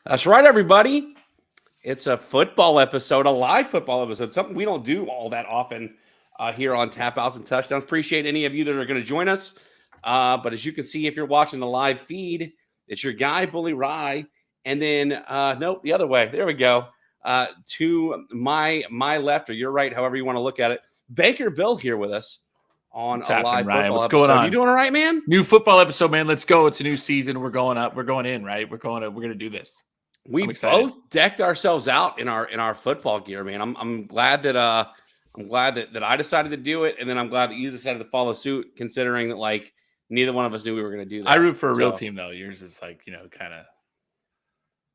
That's right, everybody. It's a football episode, a live football episode, something we don't do all that often here on Tap Outs and Touchdowns. Appreciate any of you that are going to join us. But as you can see, if you're watching the live feed, it's your guy, Bully Rye. And then, nope, the other way. There we go. To my left or your right, however you want to look at it. Baker Bill here with us on a live football What's episode. going on? You doing all right, man? New football episode, man. Let's go. It's a new season. We're going up. We're going in, right? We're going to do this. We both decked ourselves out in our football gear, man. I'm glad that I decided to do it, and then I'm glad that you decided to follow suit, considering that like neither one of us knew we were going to do this. I root for a real team though. Yours is like, kind of. At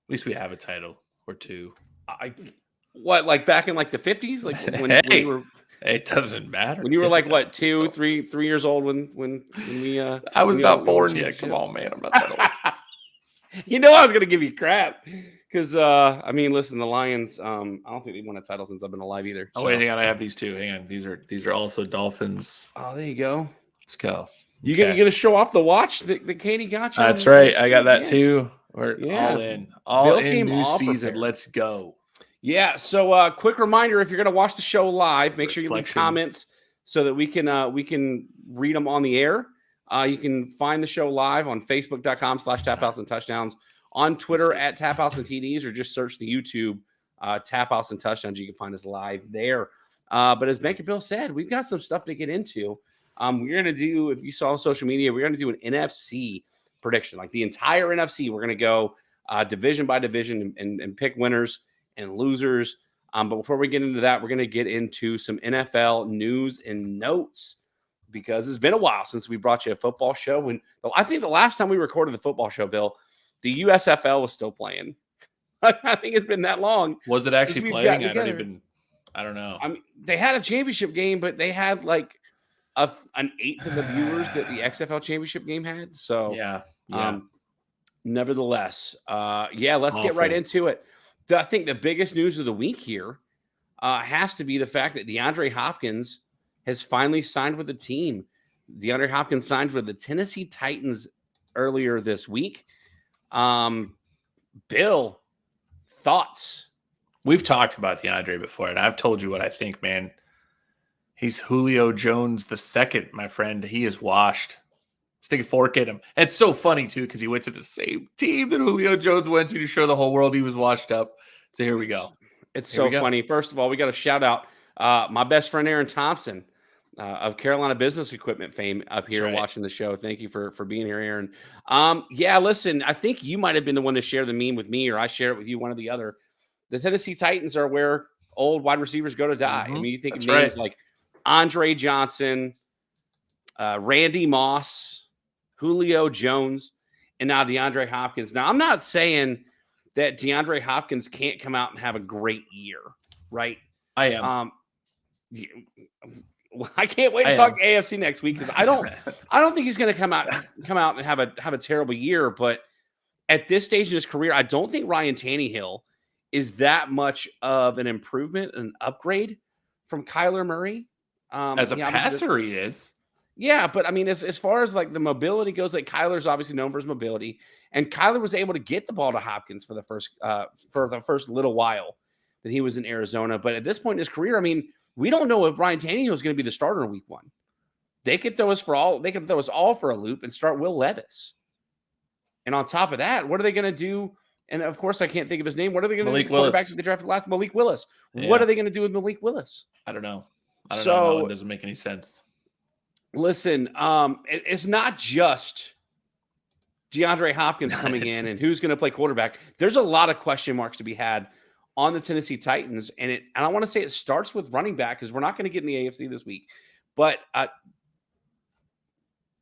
least we have a title or two. Like back in like the 50s, like when we were. It doesn't matter. When you were like what, 2, 3 years old when we I was not born yet. Come on, man. I'm not that old. You know I was gonna give you crap because listen, the Lions. I don't think they've won a title since I've been alive either. Oh wait, hang on. I have these two. Hang on. These are also Dolphins. Oh, there you go. Let's go. You gonna show off the watch that Katie got you? That's right. I got that too. We're all Bill in new season. Prepared. Let's go. Yeah. So, quick reminder: if you're gonna watch the show live, make sure you leave comments so that we can read them on the air. You can find the show live on Facebook.com/Tapouts and Touchdowns, on Twitter at Tapouts and TDs, or just search the YouTube Tapouts and Touchdowns. You can find us live there. But as Baker Bill said, we've got some stuff to get into. We're going to do, if you saw on social media, we're going to do an NFC prediction, like the entire NFC. We're going to go division by division and pick winners and losers. But before we get into that, we're going to get into some NFL news and notes, because it's been a while since we brought you a football show. And I think the last time we recorded the football show, Bill, the USFL was still playing. I think it's been that long. Was it actually playing? I don't know. I mean, they had a championship game, but they had like an eighth of the viewers that the XFL championship game had. So nevertheless, let's get right into it. I think the biggest news of the week here has to be the fact that DeAndre Hopkins has finally signed with the team. DeAndre Hopkins signed with the Tennessee Titans earlier this week. Bill, thoughts? We've talked about DeAndre before, and I've told you what I think, man. He's Julio Jones II, my friend. He is washed. Stick a fork in him. And it's so funny, too, because he went to the same team that Julio Jones went to show the whole world he was washed up. So here we go. It's so funny. First of all, we got to shout out my best friend, Aaron Thompson, of Carolina Business Equipment fame, up here watching the show. Thank you for being here, Aaron. Listen, I think you might have been the one to share the meme with me, or I share it with you, one or the other. The Tennessee Titans are where old wide receivers go to die. I mean, you think of names like Andre Johnson, Randy Moss, Julio Jones, and now DeAndre Hopkins. Now, I'm not saying that DeAndre Hopkins can't come out and have a great year, right? I am. I can't wait to talk AFC next week, because I don't think he's going to come out and have a terrible year. But at this stage in his career, I don't think Ryan Tannehill is that much of an improvement, an upgrade from Kyler Murray. As a passer, he is. Yeah, but I mean, as far as like the mobility goes, like Kyler's obviously known for his mobility, and Kyler was able to get the ball to Hopkins for the first little while that he was in Arizona. But at this point in his career, I mean, we don't know if Ryan Tannehill is going to be the starter in week 1. They could throw us all for a loop and start Will Levis. And on top of that, what are they going to do? And of course, I can't think of his name. What are they going to do? Quarterback that they drafted last, Malik Willis. Yeah. What are they going to do with Malik Willis? I don't know. That one doesn't make any sense. Listen, it's not just DeAndre Hopkins coming in and who's going to play quarterback. There's a lot of question marks to be had on the Tennessee Titans, and I want to say it starts with running back, because we're not going to get in the AFC this week. But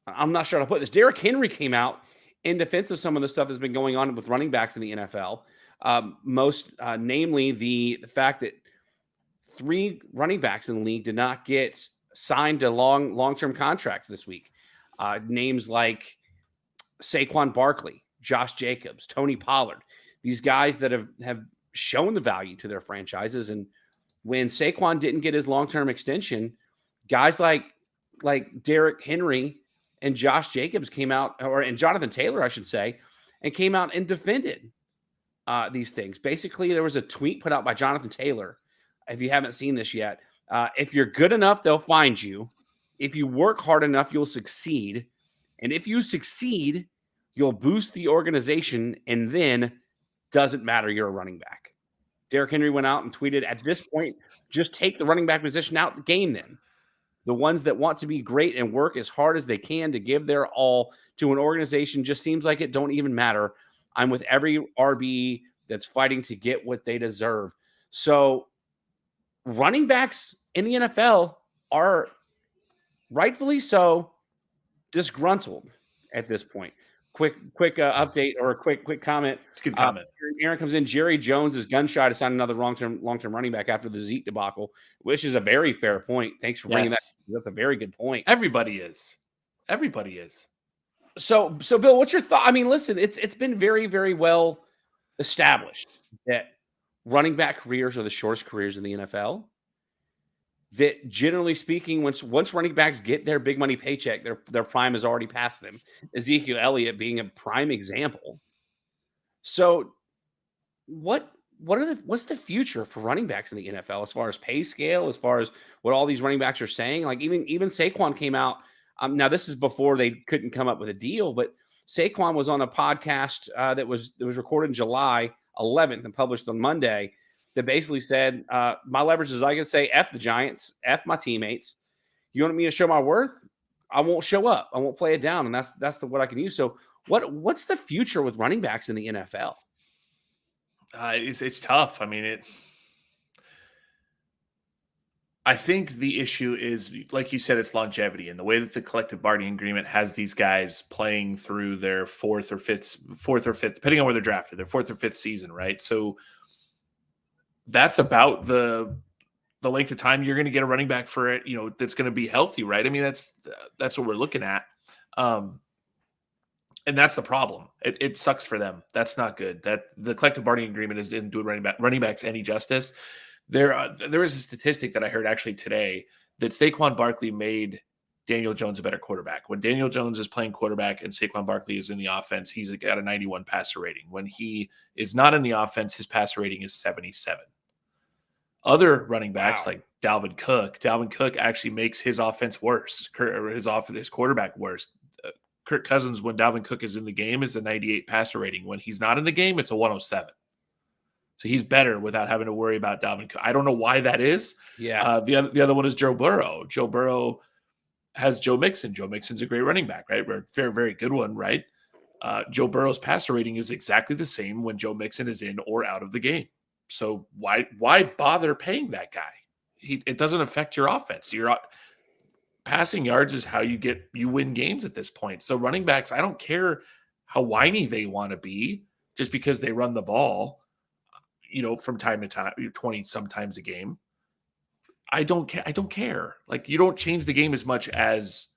I'm not sure how to put this. Derrick Henry came out in defense of some of the stuff that's been going on with running backs in the NFL, most namely the fact that 3 running backs in the league did not get signed to long-term contracts this week. Names like Saquon Barkley, Josh Jacobs, Tony Pollard, these guys that have shown the value to their franchises. And when Saquon didn't get his long-term extension, guys like Derrick Henry and Josh Jacobs came out, and Jonathan Taylor, I should say, and came out and defended these things. Basically, there was a tweet put out by Jonathan Taylor. If you haven't seen this yet, if you're good enough, they'll find you. If you work hard enough, you'll succeed. And if you succeed, you'll boost the organization. And then doesn't matter, you're a running back. Derrick Henry went out and tweeted, at this point, just take the running back position out the game then. The ones that want to be great and work as hard as they can to give their all to an organization just seems like it don't even matter. I'm with every RB that's fighting to get what they deserve. So running backs in the NFL are rightfully so disgruntled at this point. Quick update or a quick comment. It's a good comment. Aaron comes in. Jerry Jones is gun shy to sign another long-term running back after the Zeke debacle, which is a very fair point. Thanks for bringing that. That's a very good point. Everybody is. So Bill, what's your thought? I mean, listen, it's been very, very well established that running back careers are the shortest careers in the NFL. That generally speaking, once running backs get their big money paycheck, their prime has already passed them. Ezekiel Elliott being a prime example. So what's the future for running backs in the NFL as far as pay scale, as far as what all these running backs are saying? Like even Saquon came out. Now this is before they couldn't come up with a deal, but Saquon was on a podcast that was recorded July 11th and published on Monday. That basically said, my leverage is I can say F the Giants, F my teammates. You want me to show my worth? I won't show up. I won't play it down. And that's what I can use. So what's the future with running backs in the NFL? It's tough. I mean, I think the issue is, like you said, it's longevity, and the way that the collective bargaining agreement has these guys playing through their fourth or fifth, depending on where they're drafted, their fourth or fifth season, right? So that's about the length of time you're going to get a running back for it, that's going to be healthy, right? I mean, that's what we're looking at. And that's the problem. It sucks for them. That's not good. That the collective bargaining agreement didn't do running backs any justice. There is a statistic that I heard actually today that Saquon Barkley made Daniel Jones a better quarterback. When Daniel Jones is playing quarterback and Saquon Barkley is in the offense, he's got a 91 passer rating. When he is not in the offense, his passer rating is 77. Other running backs like Dalvin Cook actually makes his offense worse, his quarterback worse. Kirk Cousins, when Dalvin Cook is in the game, is a 98 passer rating. When he's not in the game, it's a 107. So he's better without having to worry about Dalvin Cook. I don't know why that is. Yeah. The other one is Joe Burrow. Joe Burrow has Joe Mixon. Joe Mixon's a great running back, right? A very, very good one, right? Joe Burrow's passer rating is exactly the same when Joe Mixon is in or out of the game. So why bother paying that guy? It doesn't affect your offense. Your passing yards is how you win games at this point. So running backs, I don't care how whiny they want to be just because they run the ball, from time to time, 20 sometimes a game. I don't care. Like, you don't change the game as much as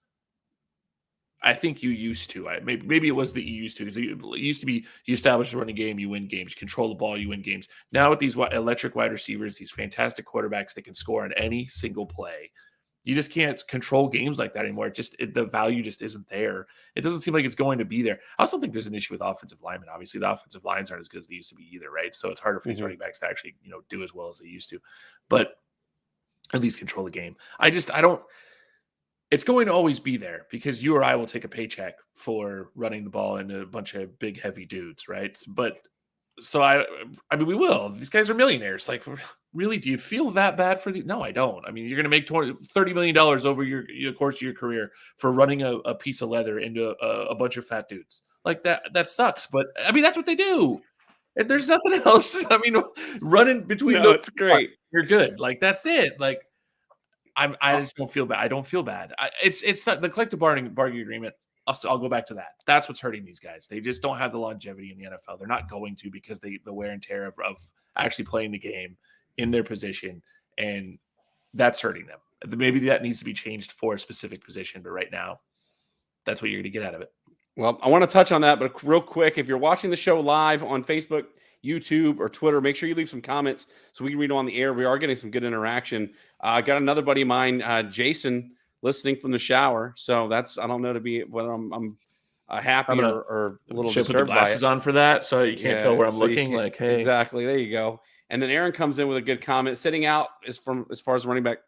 I think you used to. Maybe it was that you used to, because it used to be you establish a running game, you win games, control the ball, you win games. Now with these electric wide receivers, these fantastic quarterbacks that can score on any single play, you just can't control games like that anymore. The value just isn't there. It doesn't seem like it's going to be there. I also think there's an issue with offensive linemen. Obviously, the offensive lines aren't as good as they used to be either, right? So it's harder for these running backs to actually, do as well as they used to. But at least control the game. I don't. It's going to always be there because you or I will take a paycheck for running the ball into a bunch of big, heavy dudes, right? But so I mean, we will. These guys are millionaires. Like, really, do you feel that bad for No, I don't. I mean, you're going to make $30 million over your course of your career for running a piece of leather into a bunch of fat dudes. Like, that sucks. But I mean, that's what they do. There's nothing else. I mean, running between those, it's great. You're good. Like, that's it. Like, I just don't feel bad. I don't feel bad. It's not the collective bargaining agreement. I'll go back to that. That's what's hurting these guys. They just don't have the longevity in the NFL. They're not going to, because the wear and tear of actually playing the game in their position, and that's hurting them. Maybe that needs to be changed for a specific position, but right now, that's what you're going to get out of it. Well, I want to touch on that, but real quick, if you're watching the show live on Facebook, YouTube, or Twitter, make sure you leave some comments so we can read them on the air. We are getting some good interaction. I got another buddy of mine, Jason, listening from the shower. So that's, I don't know whether I'm happy or a little should I put the disturbed by glasses it. on for that so you can't tell where I'm looking? Like, hey, exactly. There you go. And then Aaron comes in with a good comment. Sitting out as far as the running back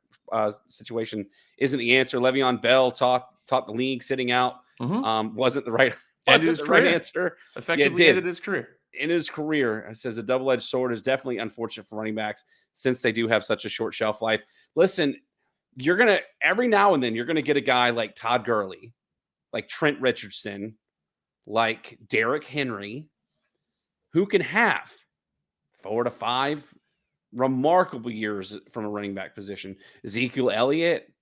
situation isn't the answer. Le'Veon Bell taught the league sitting out wasn't the right answer. Effectively ended his career. In his career, it says a double-edged sword is definitely unfortunate for running backs since they do have such a short shelf life. Listen, you're gonna every now and then you're gonna get a guy like Todd Gurley, like Trent Richardson, like Derrick Henry, who can have 4 to 5 remarkable years from a running back position. Ezekiel Elliott.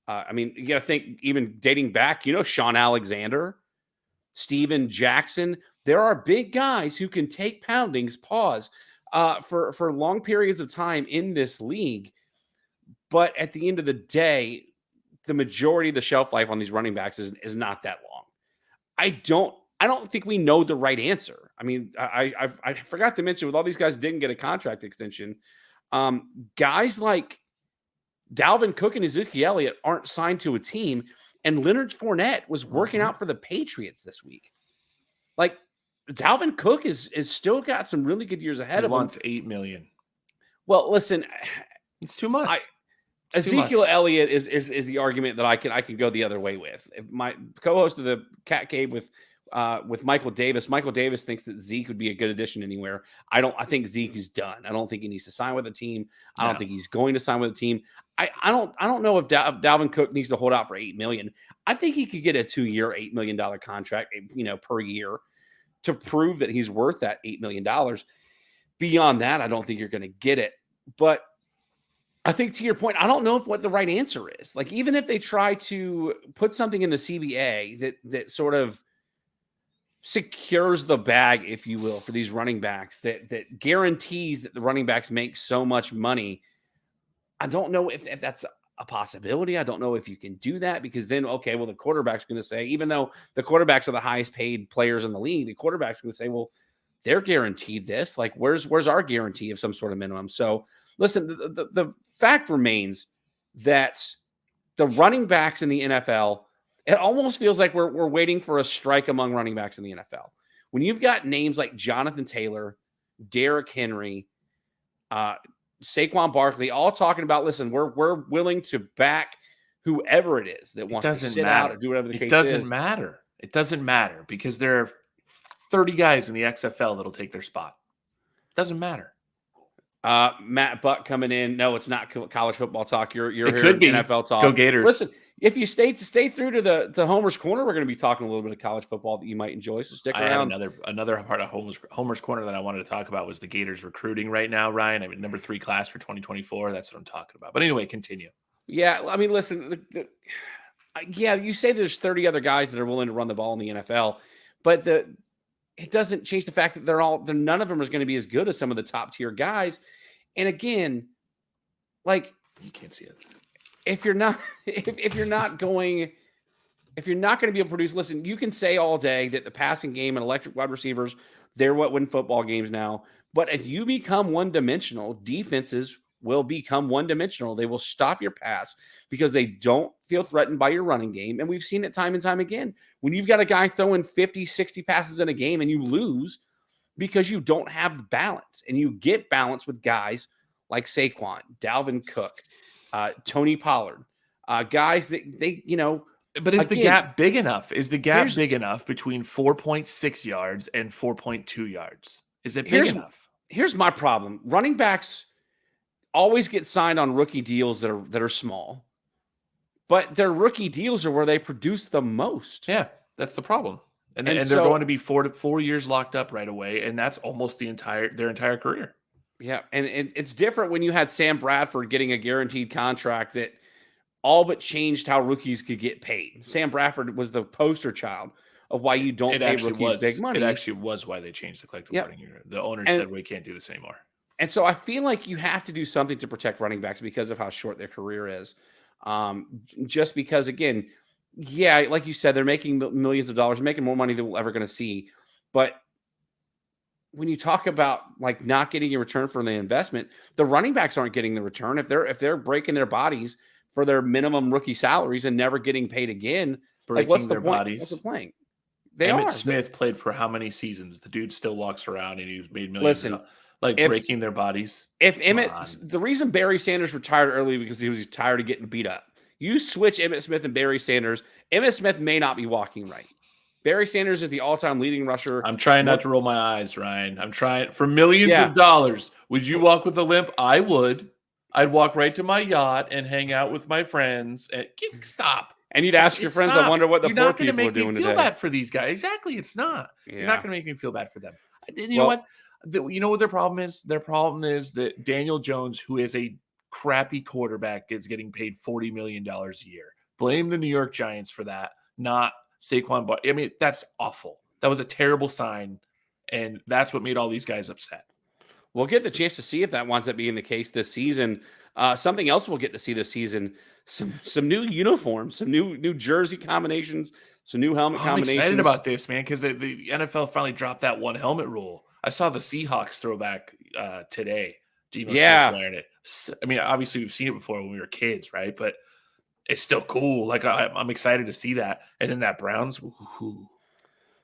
I mean, you got to think even dating back, Sean Alexander, Steven Jackson. There are big guys who can take poundings, for long periods of time in this league. But at the end of the day, the majority of the shelf life on these running backs is not that long. I don't think we know the right answer. I mean, I forgot to mention with all these guys didn't get a contract extension. Guys like Dalvin Cook and Ezekiel Elliott aren't signed to a team, and Leonard Fournette was working out for the Patriots this week. Like Dalvin Cook is still got some really good years ahead of him. Wants $8 million. Well, listen, it's too much. Ezekiel Elliott is the argument that I can go the other way with. If my co-host of the Cat Cave with Michael Davis thinks that Zeke would be a good addition anywhere. I think Zeke is done. I don't think he needs to sign with a team. I don't think he's going to sign with a team. I don't know if Dalvin Cook needs to hold out for $8 million. I think he could get a 2-year, $8 million contract, per year to prove that he's worth that $8 million. Beyond that, I don't think you're going to get it. But I think to your point, I don't know what the right answer is. Like, even if they try to put something in the CBA that sort of secures the bag, if you will, for these running backs, that guarantees that the running backs make so much money, I don't know if that's a possibility. I don't know if you can do that, because then, okay, well, the quarterback's going to say, even though the quarterbacks are the highest paid players in the league, the quarterback's going to say, well, they're guaranteed this. Like, where's our guarantee of some sort of minimum? So listen, the fact remains that the running backs in the NFL, it almost feels like we're waiting for a strike among running backs in the NFL. When you've got names like Jonathan Taylor, Derrick Henry, Saquon Barkley, all talking about, listen, we're willing to back whoever it is that wants to sit out and do whatever the case is. It doesn't matter because there are 30 guys in the XFL that'll take their spot. It doesn't matter. Matt Buck coming in. No, it's not college football talk. You're it here could be NFL talk. Go Gators. Listen, if you stay through to Homer's Corner, we're going to be talking a little bit of college football that you might enjoy. So stick around. Another part of Homer's Corner that I wanted to talk about was the Gators recruiting right now, Ryan. I mean, number 3 class for 2024. That's what I'm talking about. But anyway, continue. Yeah, I mean, listen. You say there's 30 other guys that are willing to run the ball in the NFL, but it doesn't change the fact that none of them is going to be as good as some of the top tier guys. And again, like, you can't see it. If you're not going to be able to produce, listen, you can say all day that the passing game and electric wide receivers, they're what win football games now. But if you become one-dimensional, defenses will become one-dimensional. They will stop your pass because they don't feel threatened by your running game. And we've seen it time and time again. When you've got a guy throwing 50, 60 passes in a game and you lose because you don't have the balance, and you get balance with guys like Saquon, Dalvin Cook, Tony Pollard, guys that they. But is the gap big enough? Is the gap big enough between 4.6 yards and 4.2 yards? Is it big enough? Here's my problem. Running backs always get signed on rookie deals that are small, but their rookie deals are where they produce the most. Yeah, that's the problem. And they're going to be 4 years locked up right away, and that's almost their entire career. Yeah, and it's different when you had Sam Bradford getting a guaranteed contract that all but changed how rookies could get paid. Sam Bradford was the poster child of why you don't pay rookies big money. It actually was why they changed the collective bargaining agreement. The owner said we can't do this anymore. And so I feel like you have to do something to protect running backs because of how short their career is. Just because, again, yeah, like you said, they're making millions of dollars, making more money than we're ever going to see. But when you talk about like not getting a return from the investment, the running backs aren't getting the return. If they're breaking their bodies for their minimum rookie salaries and never getting paid again, like what's the point? What's the point? Emmitt Smith played for how many seasons? The dude still walks around and he's made millions. Listen, breaking their bodies. If the reason Barry Sanders retired early because he was tired of getting beat up. You switch Emmitt Smith and Barry Sanders. Emmitt Smith may not be walking right. Barry Sanders is the all-time leading rusher. I'm trying not to roll my eyes, Ryan. I'm trying for millions of dollars. Would you walk with a limp? I would. I'd walk right to my yacht and hang out with my friends. And stop. And you'd ask your friends, I wonder what the poor people are doing today. You're not going to make me feel bad for these guys. Exactly. It's not. Yeah. You're not going to make me feel bad for them. You know what? You know what their problem is? Their problem is that Daniel Jones, who is a crappy quarterback, is getting paid $40 million a year. Blame the New York Giants for that, not Saquon. But I mean, that's awful. That was a terrible sign. And that's what made all these guys upset. We'll get the chance to see if that winds up being the case this season. Something else we'll get to see this season, some new uniforms, some new jersey combinations, some new helmet combinations. I'm excited about this, man, because the NFL finally dropped that one helmet rule. I saw the Seahawks throwback today. Geno Smith wearing it. I mean, obviously we've seen it before when we were kids, right? But it's still cool. Like I'm excited to see that. And then that Browns. Woo-hoo.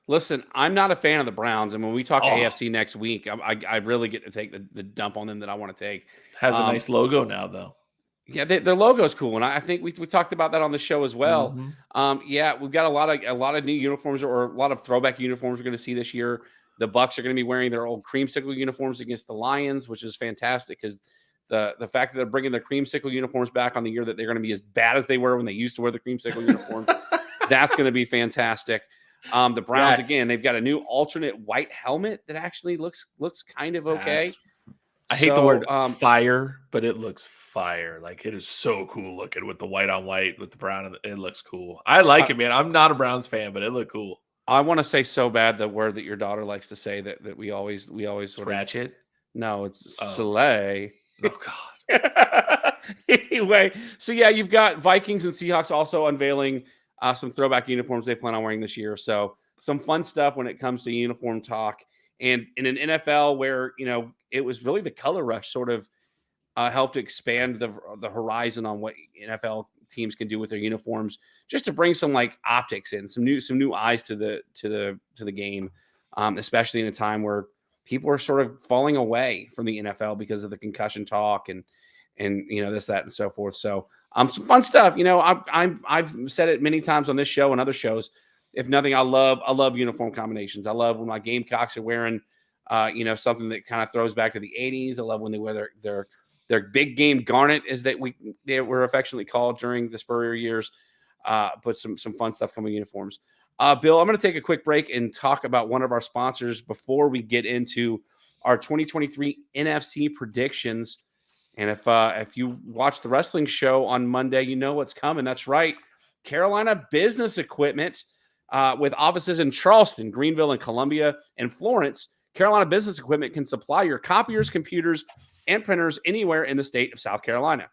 Listen, I'm not a fan of the Browns, and when we talk AFC next week, I really get to take the dump on them that I want to take. Has a nice logo now, though. Yeah, their logo is cool, and I think we talked about that on the show as well. Mm-hmm. We've got a lot of new uniforms or a lot of throwback uniforms we're going to see this year. The Bucs are going to be wearing their old creamsicle uniforms against the Lions, which is fantastic because the fact that they're bringing their creamsicle uniforms back on the year that they're going to be as bad as they were when they used to wear the creamsicle uniform, that's going to be fantastic. The Browns, again, they've got a new alternate white helmet that actually looks kind of okay. I hate the word fire, but it looks fire. Like, it is so cool looking with the white on white with the brown. It looks cool. I like it, man. I'm not a Browns fan, but it looked cool. I want to say so bad the word that your daughter likes to say that we always sort Ratchet? of no, it's Soleil. Oh God. Anyway, so yeah, you've got Vikings and Seahawks also unveiling some throwback uniforms they plan on wearing this year. So some fun stuff when it comes to uniform talk. And in an NFL where, it was really the color rush sort of helped expand the horizon on what NFL teams can do with their uniforms, just to bring some like optics in, some new eyes to the game, especially in a time where people are sort of falling away from the NFL because of the concussion talk and this, that, and so forth. So some fun stuff. I've said it many times on this show and other shows. If nothing, I love uniform combinations. I love when my Gamecocks are wearing something that kind of throws back to the 80s. I love when they wear their big game garnet, as they were affectionately called during the Spurrier years. But some fun stuff coming in uniforms. Bill, I'm going to take a quick break and talk about one of our sponsors before we get into our 2023 NFC predictions. And if you watch the wrestling show on Monday, you know what's coming. That's right. Carolina Business Equipment with offices in Charleston, Greenville, and Columbia, and Florence. Carolina Business Equipment can supply your copiers, computers, and printers anywhere in the state of South Carolina.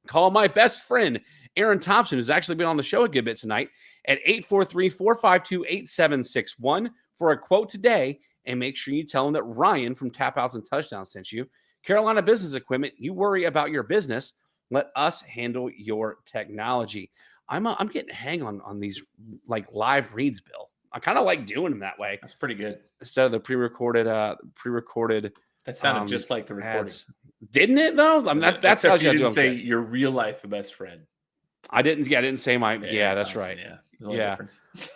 Call my best friend, Aaron Thompson, who's actually been on the show a good bit tonight, at 843-452-8761 for a quote today, and make sure you tell him that Ryan from Tap Outs and Touchdowns sent you. Carolina Business Equipment, you worry about your business, let us handle your technology. I'm getting a hang on these like live reads, Bill. I kind of like doing them that way. That's pretty good. Instead of the pre-recorded. That sounded just like the recording. Ads. Didn't it though? That's how you didn't say your real life best friend. I didn't say my. Yeah, that's right. Yeah.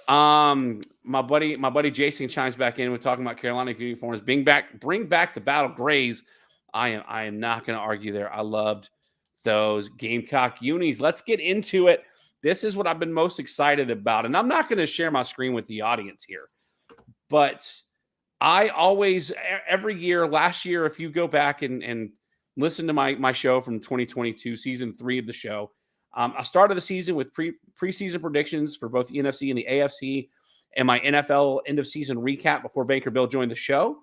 My buddy Jason chimes back in. We're talking about Carolina uniforms. Bring back the battle grays. I am not going to argue there. I loved those Gamecock unis. Let's get into it. This is what I've been most excited about, and I'm not going to share my screen with the audience here, but I always, every year, last year, if you go back and listen to my show from 2022, season 3 of the show, I started the season with preseason predictions for both the NFC and the AFC and my NFL end of season recap before Banker Bill joined the show.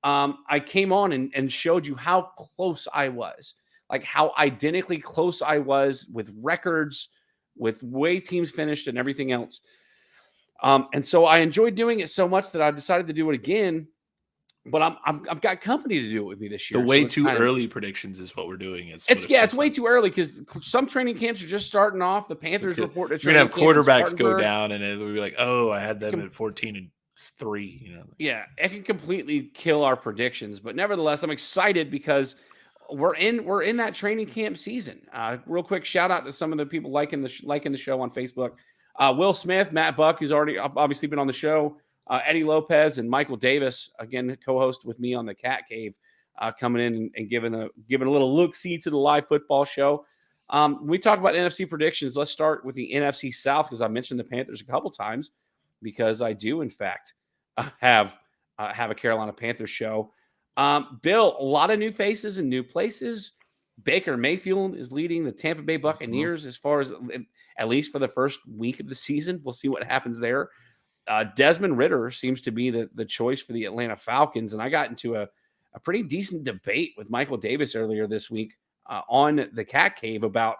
I came on and showed you how close I was, like how identically close I was with records, with way teams finished and everything else. And so I enjoyed doing it so much that I decided to do it again but I've got company to do it with me this year. The way too early predictions is what we're doing. It's way too early because some training camps are just starting off. The Panthers report that you're gonna have quarterbacks go down, and it'll be like, oh, I had them at 14-3. Yeah, it can completely kill our predictions. But nevertheless, I'm excited because we're in that training camp season. Real quick shout out to some of the people liking the show on Facebook. Will Smith, Matt Buck, who's already obviously been on the show. Eddie Lopez and Michael Davis, again, co-host with me on the Cat Cave, coming in and giving a little look-see to the live football show. We talk about NFC predictions. Let's start with the NFC South because I mentioned the Panthers a couple times because I do, in fact, have a Carolina Panthers show. Bill, a lot of new faces and new places. Baker Mayfield is leading the Tampa Bay Buccaneers as far as at least for the first week of the season. We'll see what happens there. Desmond Ridder seems to be the choice for the Atlanta Falcons. And I got into a pretty decent debate with Michael Davis earlier this week on the Cat Cave about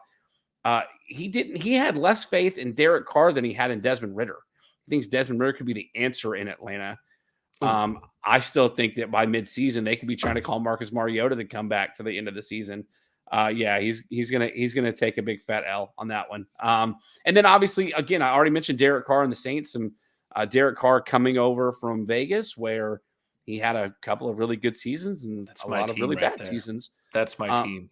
he had less faith in Derek Carr than he had in Desmond Ridder. He thinks Desmond Ridder could be the answer in Atlanta. I still think that by midseason they could be trying to call Marcus Mariota to come back for the end of the season. He's gonna take a big fat L on that one. And then obviously, again, I already mentioned Derek Carr and the Saints. Some Derek Carr coming over from Vegas, where he had a couple of really good seasons and a lot of really bad seasons. That's my team.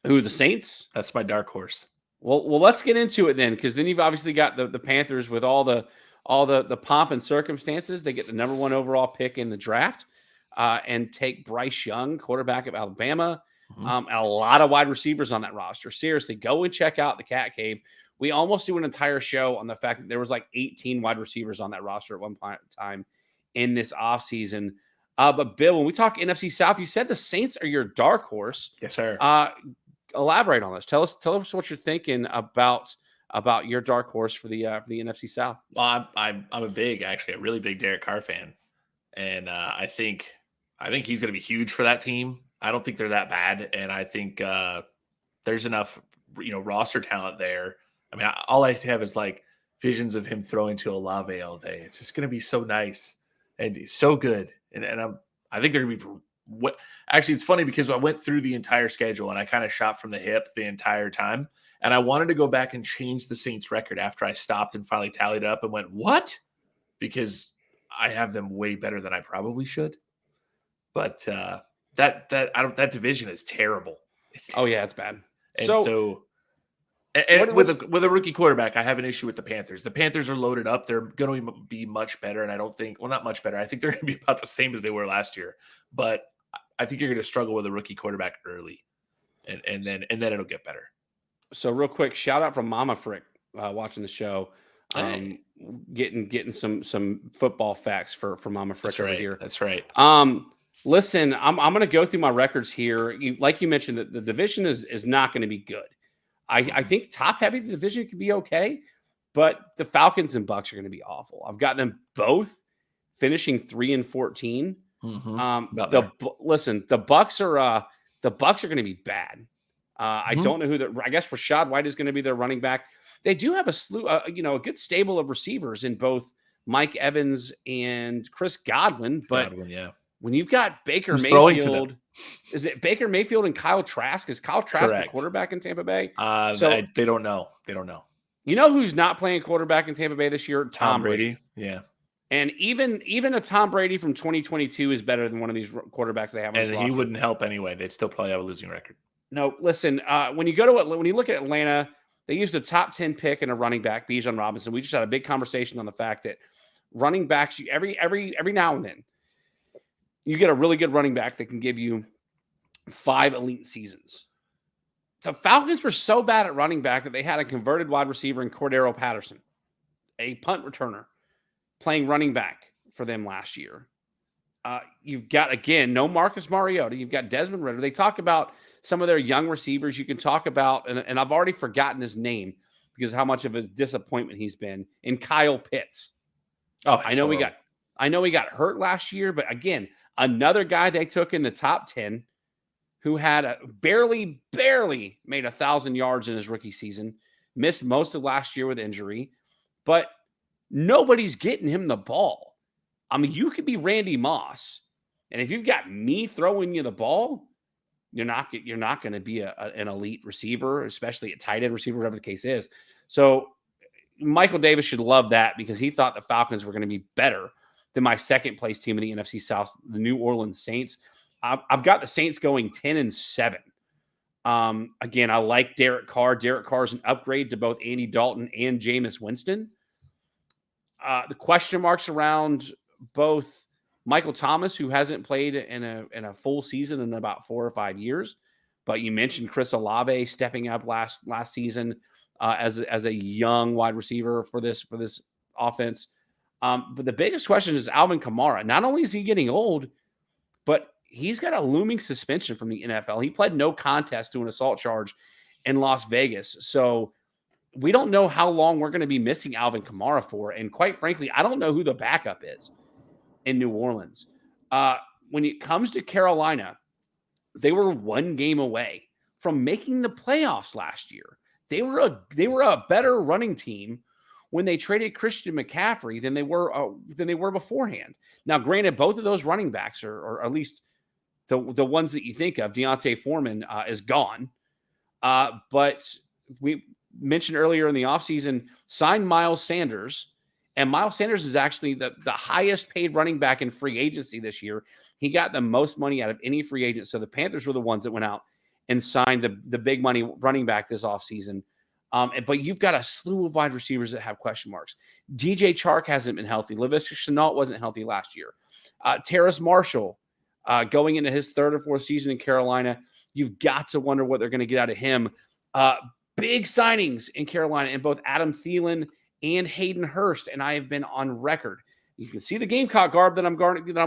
Who, the Saints? That's my dark horse. Well, let's get into it then, because then you've obviously got the Panthers with all the pomp and circumstances. They get the number 1 overall pick in the draft and take Bryce Young, quarterback of Alabama. And a lot of wide receivers on that roster. Seriously, go and check out the Cat Cave. We almost do an entire show on the fact that there was like 18 wide receivers on that roster at one time in this offseason. But Bill, when we talk NFC South, you said the Saints are your dark horse. Yes, sir. Elaborate on this. Tell us what you're thinking about your dark horse for the NFC South. Well, I'm a really big Derek Carr fan, and I think he's going to be huge for that team. I don't think they're that bad, and I think there's enough roster talent there. I mean, all I have is like visions of him throwing to Olave all day. It's just going to be so nice and so good, and I think they're going to be. Actually, it's funny because I went through the entire schedule and I kind of shot from the hip the entire time. And I wanted to go back and change the Saints record after I stopped and finally tallied up and went, what? Because I have them way better than I probably should. But that division is terrible. Oh yeah, it's bad. And with a rookie quarterback, I have an issue with the Panthers. The Panthers are loaded up. They're going to be much better. And I don't think, well, not much better. I think they're going to be about the same as they were last year. But I think you're going to struggle with a rookie quarterback early. And then it'll get better. So real quick, shout out from Mama Frick watching the show, getting some football facts for Mama Frick over here. That's right. Listen, I'm going to go through my records here. Like you mentioned, the division is not going to be good. I think top heavy division could be okay, but the Falcons and Bucks are going to be awful. I've got them both finishing 3-14. Listen, the Bucks are going to be bad. I don't know who I guess Rachaad White is going to be their running back. They do have a slew, a good stable of receivers in both Mike Evans and Chris Godwin. But when you've got Baker Mayfield, is it Baker Mayfield and Kyle Trask? Is Kyle Trask the quarterback in Tampa Bay? They don't know. You know who's not playing quarterback in Tampa Bay this year? Tom Brady. Yeah. And even a Tom Brady from 2022 is better than one of these quarterbacks they have. And he wouldn't help anyway. They'd still probably have a losing record. No, listen. When you look at Atlanta, they used a top 10 pick and a running back, Bijan Robinson. We just had a big conversation on the fact that running backs, every now and then, you get a really good running back that can give you 5 elite seasons. The Falcons were so bad at running back that they had a converted wide receiver in Cordero Patterson, a punt returner, playing running back for them last year. You've got, again, no Marcus Mariota. You've got Desmond Ridder. They talk about some of their young receivers you can talk about, and I've already forgotten his name because of how much of his disappointment he's been, in Kyle Pitts. I know he got hurt last year, but again, another guy they took in the top 10 who had barely made 1,000 yards in his rookie season, missed most of last year with injury, but nobody's getting him the ball. I mean, you could be Randy Moss And if you've got me throwing you the ball, you're not going to be an elite receiver, especially a tight end receiver, whatever the case is. So Michael Davis should love that because he thought the Falcons were going to be better than my second place team in the NFC South, the New Orleans Saints. I've got the Saints going 10-7. Again, I like Derek Carr. Derek Carr is an upgrade to both Andy Dalton and Jameis Winston. The question marks around both Michael Thomas, who hasn't played in a full season in about 4 or 5 years, but you mentioned Chris Olave stepping up last season as a young wide receiver for this offense. But the biggest question is Alvin Kamara. Not only is he getting old, but he's got a looming suspension from the NFL. He pled no contest to an assault charge in Las Vegas. So we don't know how long we're going to be missing Alvin Kamara for. And quite frankly, I don't know who the backup is in New Orleans. When it comes to Carolina, they were 1 game away from making the playoffs last year. They were a better running team when they traded Christian McCaffrey than they were beforehand. Now, granted, both of those running backs or at least the ones that you think of, Deontay Foreman is gone. But we mentioned earlier in the offseason, signed Miles Sanders. And Miles Sanders is actually the highest paid running back in free agency this year. He got the most money out of any free agent. So the Panthers were the ones that went out and signed the big money running back this offseason. But you've got a slew of wide receivers that have question marks. DJ Chark hasn't been healthy. Laviska Shenault wasn't healthy last year. Terrace Marshall going into his 3rd or 4th season in Carolina. You've got to wonder what they're going to get out of him. Big signings in Carolina in both Adam Thielen and Hayden Hurst, and I have been on record. You can see the Gamecock garb that I'm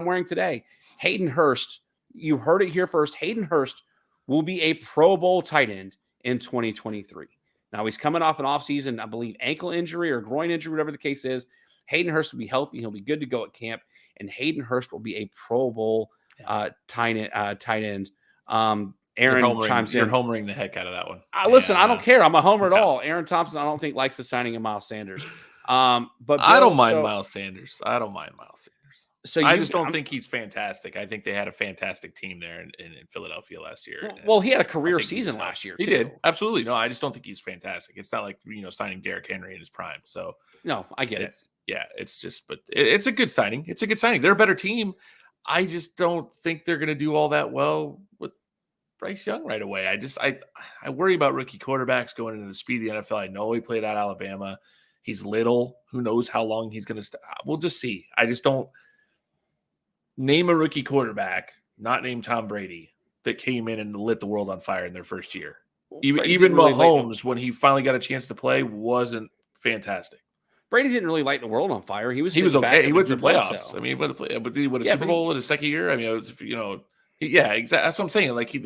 wearing today. Hayden Hurst, you heard it here first. Hayden Hurst will be a Pro Bowl tight end in 2023. Now, he's coming off an offseason, I believe, ankle injury or groin injury, whatever the case is. Hayden Hurst will be healthy. He'll be good to go at camp, and Hayden Hurst will be a Pro Bowl tight end. Aaron chimes in. You're homering the heck out of that one. Listen, I don't care. I'm a homer at all. Aaron Thompson, I don't think likes the signing of Miles Sanders. But I don't mind Miles Sanders. So I just don't think he's fantastic. I think they had a fantastic team there in Philadelphia last year. Well, he had a career season last year. He did. Absolutely. No, I just don't think he's fantastic. It's not like, signing Derrick Henry in his prime. So no, I get it. Yeah, it's just, but it's a good signing. It's a good signing. They're a better team. I just don't think they're going to do all that well with Bryce Young right away. I worry about rookie quarterbacks going into the speed of the NFL. I know he played at Alabama. He's little. Who knows how long he's going to we'll just see. I just don't name a rookie quarterback, not named Tom Brady, that came in and lit the world on fire in their first year. Even Mahomes, when he finally got a chance to play, wasn't fantastic. Brady didn't really light the world on fire. He was okay. He went to the playoffs. I mean, he won a Super Bowl in his second year. I mean, it was, yeah, exactly. That's what I'm saying. Like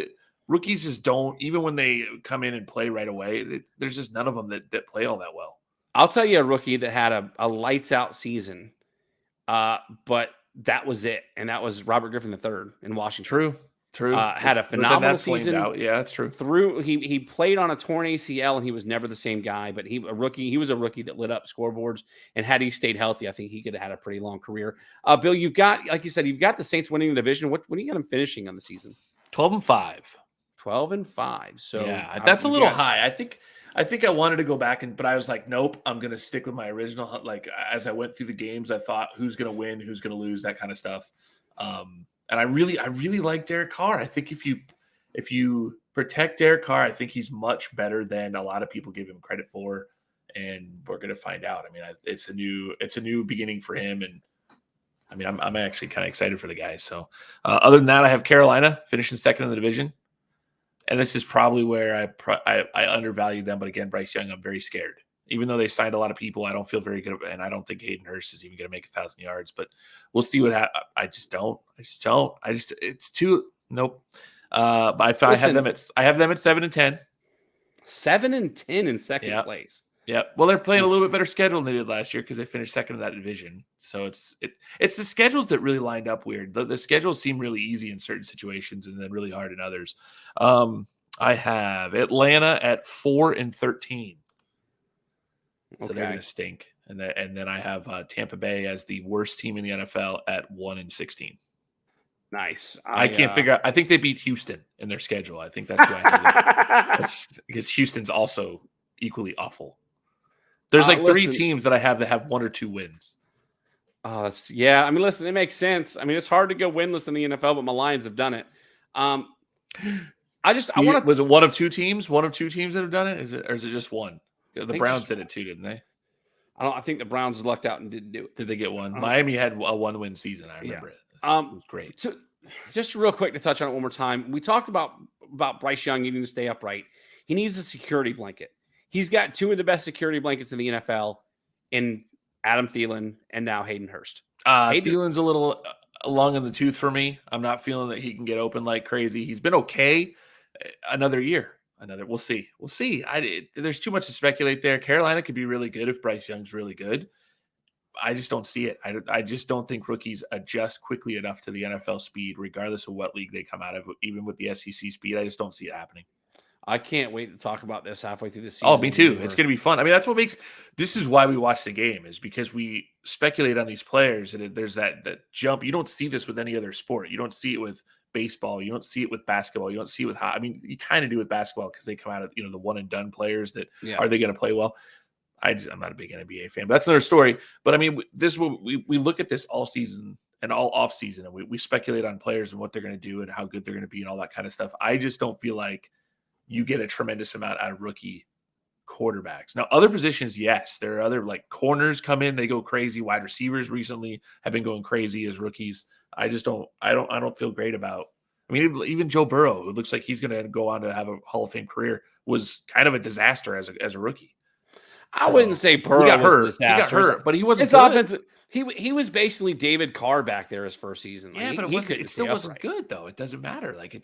rookies just don't, even when they come in and play right away, there's just none of them that play all that well. I'll tell you a rookie that had a lights out season, but that was it. And that was Robert Griffin III in Washington. True. Had a phenomenal season. Yeah, that's true. He played on a torn ACL and he was never the same guy, but he was a rookie that lit up scoreboards, and had he stayed healthy, I think he could have had a pretty long career. Bill, you've got, like you said, you've got the Saints winning the division. What do you got them finishing on the season? 12-5. 12-5. So yeah, that's a little high. I think I wanted to go back but I was like, nope, I'm going to stick with my original. Like, as I went through the games, I thought who's going to win, who's going to lose, that kind of stuff. And I really like Derek Carr. I think if you protect Derek Carr, I think he's much better than a lot of people give him credit for, and we're going to find out. I mean, it's a new beginning for him, and I mean, I'm actually kind of excited for the guys. So, other than that, I have Carolina finishing second in the division, and this is probably where I undervalued them. But again, Bryce Young, I'm very scared. Even though they signed a lot of people, I don't feel very good. And I don't think Hayden Hurst is even going to make 1,000 yards, but we'll see what happens. It's too, nope. But I have them at 7-10. 7-10 in second place. Yeah. Well, they're playing a little bit better schedule than they did last year because they finished second in that division. So it's the schedules that really lined up weird. The schedules seem really easy in certain situations and then really hard in others. I have Atlanta at 4-13. So they're going to stink. And then I have Tampa Bay as the worst team in the NFL at 1-16. Nice. I can't figure out. I think they beat Houston in their schedule. I think that's why. Because Houston's also equally awful. There's like three teams that I have that have 1 or 2 wins. Yeah. I mean, listen, it makes sense. I mean, it's hard to go winless in the NFL, but my Lions have done it. Was it 1 of 2 teams? 1 of 2 teams that have done it? Or is it just one? The Browns did it too, didn't they? I think the Browns lucked out and didn't do it. Did they get one? Miami had a 1-win season. I remember it. It was great. So, just real quick to touch on it one more time. We talked about Bryce Young needing to stay upright. He needs a security blanket. He's got 2 of the best security blankets in the NFL in Adam Thielen and now Hayden Hurst. Thielen's a little long in the tooth for me. I'm not feeling that he can get open like crazy. He's been okay. Another year. We'll see. There's too much to speculate there. Carolina could be really good if Bryce Young's really good. I just don't see it. I just don't think rookies adjust quickly enough to the NFL speed, regardless of what league they come out of, even with the SEC speed. I just don't see it happening. I can't wait to talk about this halfway through the season. Oh, me too. It's going to be fun. I mean, that's what makes – this is why we watch the game, is because we speculate on these players, and there's that jump. You don't see this with any other sport. You don't see it with baseball. You don't see it with basketball. You don't see it with – I mean, you kind of do with basketball because they come out of, the one-and-done players that are they going to play well? I'm not a big NBA fan, but that's another story. But I mean, we look at this all season and all off season, and we speculate on players and what they're going to do and how good they're going to be and all that kind of stuff. I just don't feel like you get a tremendous amount out of rookie quarterbacks. Now, other positions, yes, there are other like corners come in, they go crazy. Wide receivers recently have been going crazy as rookies. I don't feel great about. I mean, even Joe Burrow, who looks like he's going to go on to have a Hall of Fame career, was kind of a disaster as a rookie. I wouldn't say Burrow was a disaster. He got hurt, but he wasn't good. Offensive. He was basically David Carr back there his first season. Like, but it still wasn't good though. It doesn't matter. Like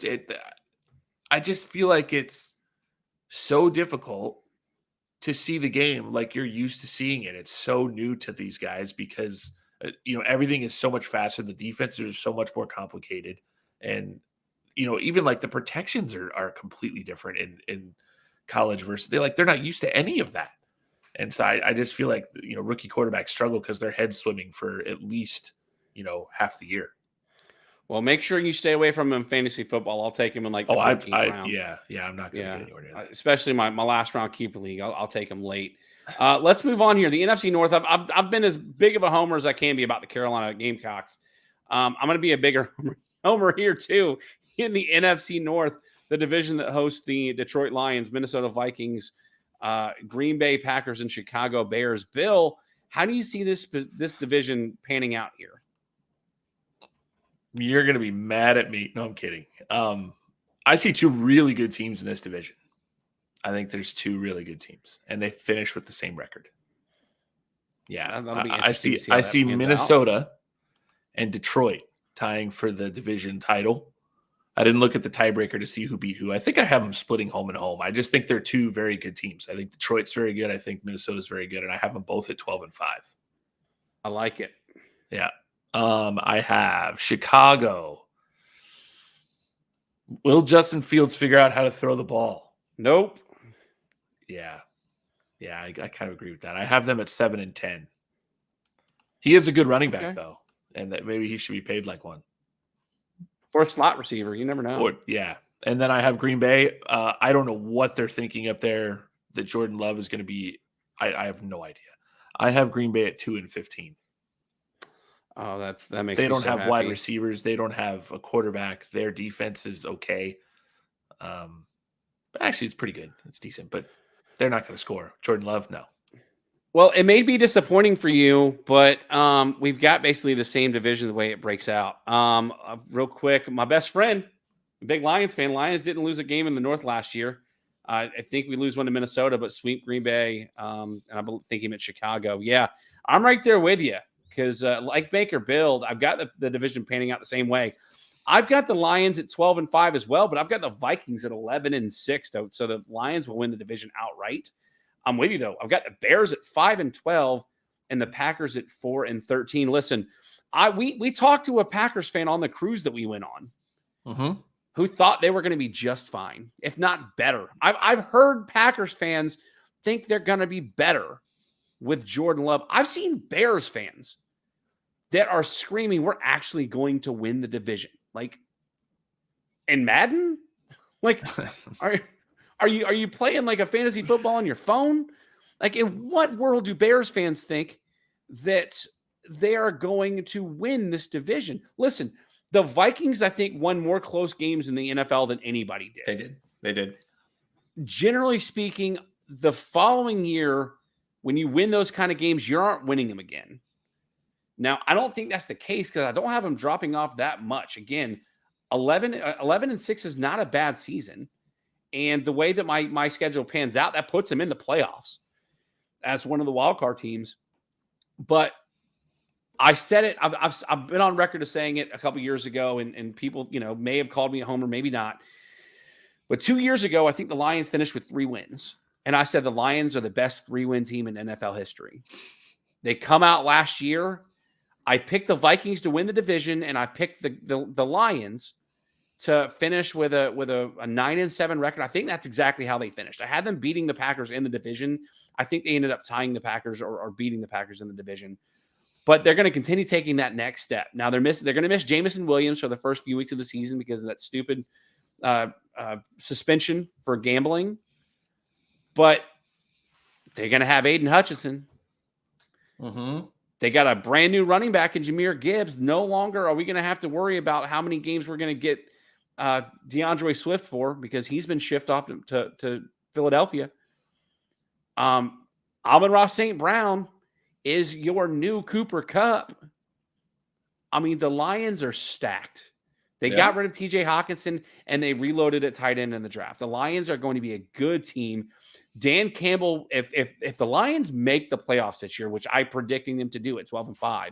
I just feel like it's so difficult to see the game like you're used to seeing it. It's so new to these guys because everything is so much faster. The defenses are so much more complicated, and even like the protections are completely different in college versus they're not used to any of that. And so I just feel like, rookie quarterbacks struggle because their head's swimming for at least, half the year. Well, make sure you stay away from him in fantasy football. I'll take him in like the 14th round. Yeah, I'm not going to get anywhere near that. Especially my last round keeper league. I'll take him late. Let's move on here. The NFC North. I've been as big of a homer as I can be about the Carolina Gamecocks. I'm going to be a bigger homer here too in the NFC North, the division that hosts the Detroit Lions, Minnesota Vikings, Green Bay Packers, and Chicago Bears. Bill, how do you see this division panning out here? You're going to be mad at me. No, I'm kidding. I see 2 really good teams in this division. I think there's 2 really good teams, and they finish with the same record. Yeah, I see Minnesota and Detroit tying for the division title. I didn't look at the tiebreaker to see who beat who. I think I have them splitting home and home. I just think they're 2 very good teams. I think Detroit's very good. I think Minnesota's very good, and I have them both at 12-5. I like it. Yeah. I have Chicago. Will Justin Fields figure out how to throw the ball? Nope. Yeah, I kind of agree with that. I have them at 7-10. He is a good running back, though, and that maybe he should be paid like one. Or a slot receiver. You never know. And then I have Green Bay. I don't know what they're thinking up there that Jordan Love is going to be. I have no idea. I have Green Bay at 2-15. Oh, that makes. They don't have happy. Wide receivers. They don't have a quarterback. Their defense is okay. Actually, it's pretty good. It's decent, but they're not going to score. Jordan Love, no. Well, it may be disappointing for you, but we've got basically the same division the way it breaks out. Real quick, my best friend, big Lions fan. Lions didn't lose a game in the North last year. I think we lose one to Minnesota, but sweep Green Bay, and I think he meant Chicago. Yeah, I'm right there with you because like Baker Build, I've got the division panning out the same way. I've got the Lions at 12-5 as well, but I've got the Vikings at 11-6, so the Lions will win the division outright. I'm with you, though. I've got the Bears at 5-12 and the Packers at 4-13. Listen, we talked to a Packers fan on the cruise that we went on who thought they were going to be just fine, if not better. I've heard Packers fans think they're going to be better with Jordan Love. I've seen Bears fans that are screaming, we're actually going to win the division. Like in Madden? Like are you playing like a fantasy football on your phone? Like in what world do Bears fans think that they are going to win this division? Listen, the Vikings, I think, won more close games in the NFL than anybody did. They did. Generally speaking, the following year, when you win those kind of games, you aren't winning them again. Now, I don't think that's the case because I don't have them dropping off that much. Again, 11-6 is not a bad season. And the way that my schedule pans out, that puts them in the playoffs as one of the wild card teams. But I said it. I've been on record of saying it a couple years ago, and people, may have called me a homer, maybe not. But 2 years ago, I think the Lions finished with 3 wins. And I said the Lions are the best 3-win team in NFL history. They come out last year. I picked the Vikings to win the division, and I picked the Lions to finish with a 9-7 record. I think that's exactly how they finished. I had them beating the Packers in the division. I think they ended up tying the Packers or beating the Packers in the division. But they're going to continue taking that next step. Now they're going to miss Jameson Williams for the first few weeks of the season because of that stupid suspension for gambling. But they're going to have Aiden Hutchinson. Mm-hmm. They got a brand new running back in Jahmyr Gibbs. No longer are we going to have to worry about how many games we're going to get DeAndre Swift for because he's been shipped off to Philadelphia. Amon-Ra St. Brown is your new Cooper Kupp. I mean, the Lions are stacked. They got rid of TJ Hawkinson and they reloaded at tight end in the draft. The Lions are going to be a good team. Dan Campbell, if the Lions make the playoffs this year, which I'm predicting them to do at 12-5,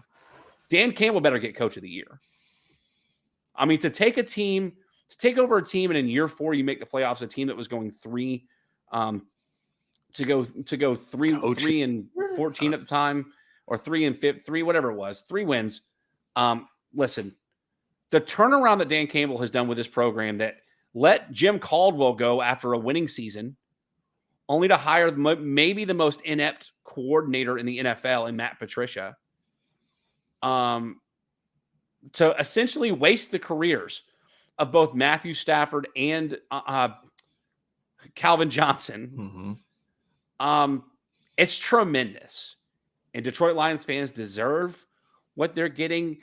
Dan Campbell better get coach of the year. I mean, to take over a team and in year 4 you make the playoffs, a team that was going 3 to go 3-14 at the time, or 3 whatever it was, 3 wins. Listen, the turnaround that Dan Campbell has done with this program that let Jim Caldwell go after a winning season, only to hire maybe the most inept coordinator in the NFL in Matt Patricia, to essentially waste the careers of both Matthew Stafford and Calvin Johnson. Mm-hmm. It's tremendous. And Detroit Lions fans deserve what they're getting.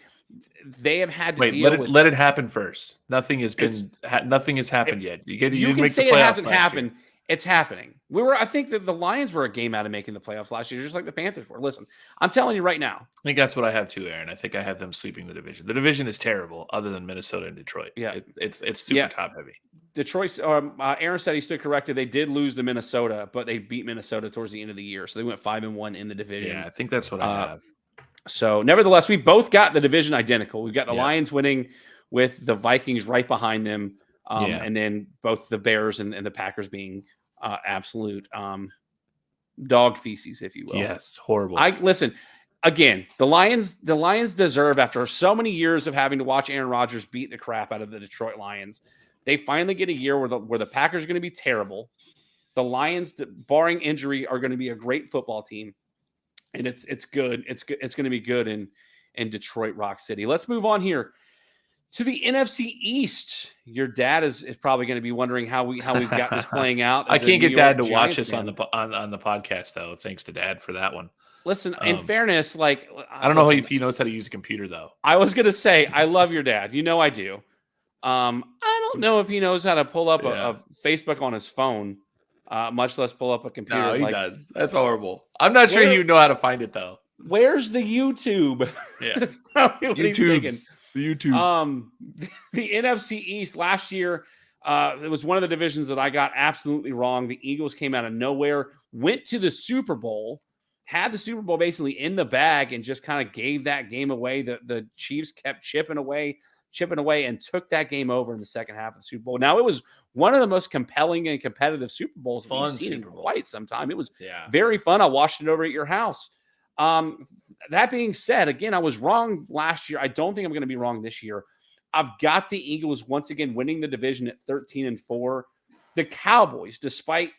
They have had to deal with. Let it happen first. Nothing has happened yet. You can say it hasn't happened. It's happening. I think that the Lions were a game out of making the playoffs last year, just like the Panthers were. Listen, I'm telling you right now. I think that's what I have too, Aaron. I think I have them sweeping the division. The division is terrible, other than Minnesota and Detroit. Yeah, it's super top heavy. Detroit. Aaron said he stood corrected. They did lose to Minnesota, but they beat Minnesota towards the end of the year, so they went 5-1 in the division. Yeah, I think that's what I have. So, nevertheless, we both got the division identical. We've got the Lions winning with the Vikings right behind them, and then both the Bears and the Packers being absolute dog feces, if you will. Yes, horrible. Listen, again, the Lions deserve, after so many years of having to watch Aaron Rodgers beat the crap out of the Detroit Lions, they finally get a year where the Packers are going to be terrible. The Lions, barring injury, are going to be a great football team. And it's good. It's good. It's going to be good in Detroit Rock City. Let's move on here to the NFC East. Your dad is probably going to be wondering how we've got this playing out. I can't get Dad to watch this on the podcast though. Thanks to Dad for that one. Listen, in fairness, like I don't know if he knows how to use a computer though. I was going to say I love your dad. You know I do. I don't know if he knows how to pull up a Facebook on his phone. Much less pull up a computer. No, he does. That's horrible. I'm not sure you know how to find it though. Where's the YouTube? Yeah, YouTubes. The YouTubes. The NFC East last year, it was one of the divisions that I got absolutely wrong. The Eagles came out of nowhere, went to the Super Bowl, had the Super Bowl basically in the bag, and just kind of gave that game away. The Chiefs kept chipping away, and took that game over in the second half of the Super Bowl. Now, it was one of the most compelling and competitive Super Bowls we've seen in quite some time. It was very fun. I watched it over at your house. That being said, again, I was wrong last year. I don't think I'm going to be wrong this year. I've got the Eagles once again winning the division at 13-4. The Cowboys, despite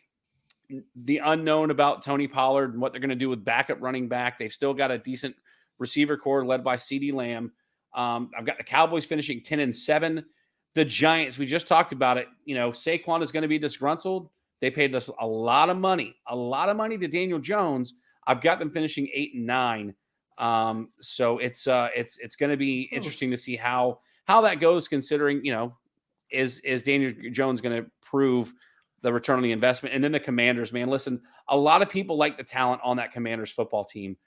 the unknown about Tony Pollard and what they're going to do with backup running back, they've still got a decent receiver core led by CeeDee Lamb. I've got the Cowboys finishing 10-7. The Giants, we just talked about it. Saquon is going to be disgruntled. They paid us a lot of money to Daniel Jones. I've got them finishing 8-9. So it's going to be interesting to see how that goes, considering, is Daniel Jones going to prove the return on the investment? And then the Commanders, man, listen, a lot of people like the talent on that Commanders football team.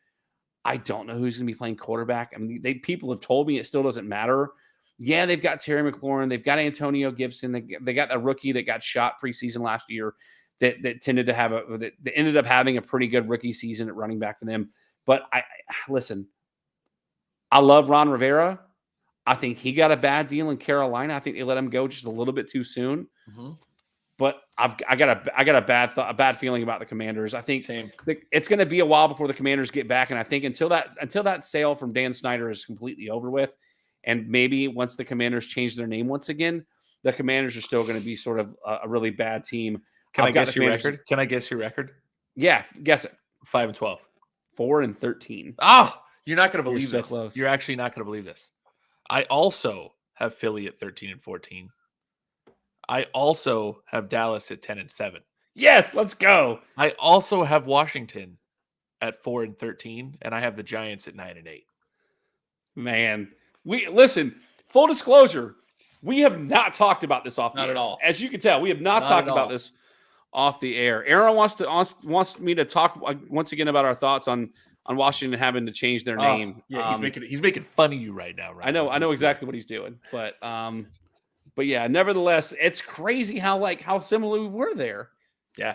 I don't know who's going to be playing quarterback. I mean, people have told me it still doesn't matter. Yeah, they've got Terry McLaurin. They've got Antonio Gibson. They got a rookie that got shot preseason last year that tended to have that ended up having a pretty good rookie season at running back for them. But listen, I love Ron Rivera. I think he got a bad deal in Carolina. I think they let him go just a little bit too soon. Mm-hmm. But I got a bad feeling about the Commanders. I think it's going to be a while before the Commanders get back, and I think until that sale from Dan Snyder is completely over with, and maybe once the Commanders change their name once again, the Commanders are still going to be sort of a really bad team. Can I guess your record? Can I guess your record? Yeah, guess it. 5-12. 4-13. Oh, you're not going to believe this. Close. You're actually not going to believe this. I also have Philly at 13-14. I also have Dallas at 10-7. Yes, let's go. I also have Washington at 4-13, and I have the Giants at 9-8. Man, listen. Full disclosure, we have not talked about this off. Not at all. As you can tell, we have not talked about this off the air. Aaron wants me to talk once again about our thoughts on Washington having to change their name. Yeah, he's making fun of you right now. Right? I know exactly what he's doing, but yeah, nevertheless, it's crazy how similar we were there. Yeah.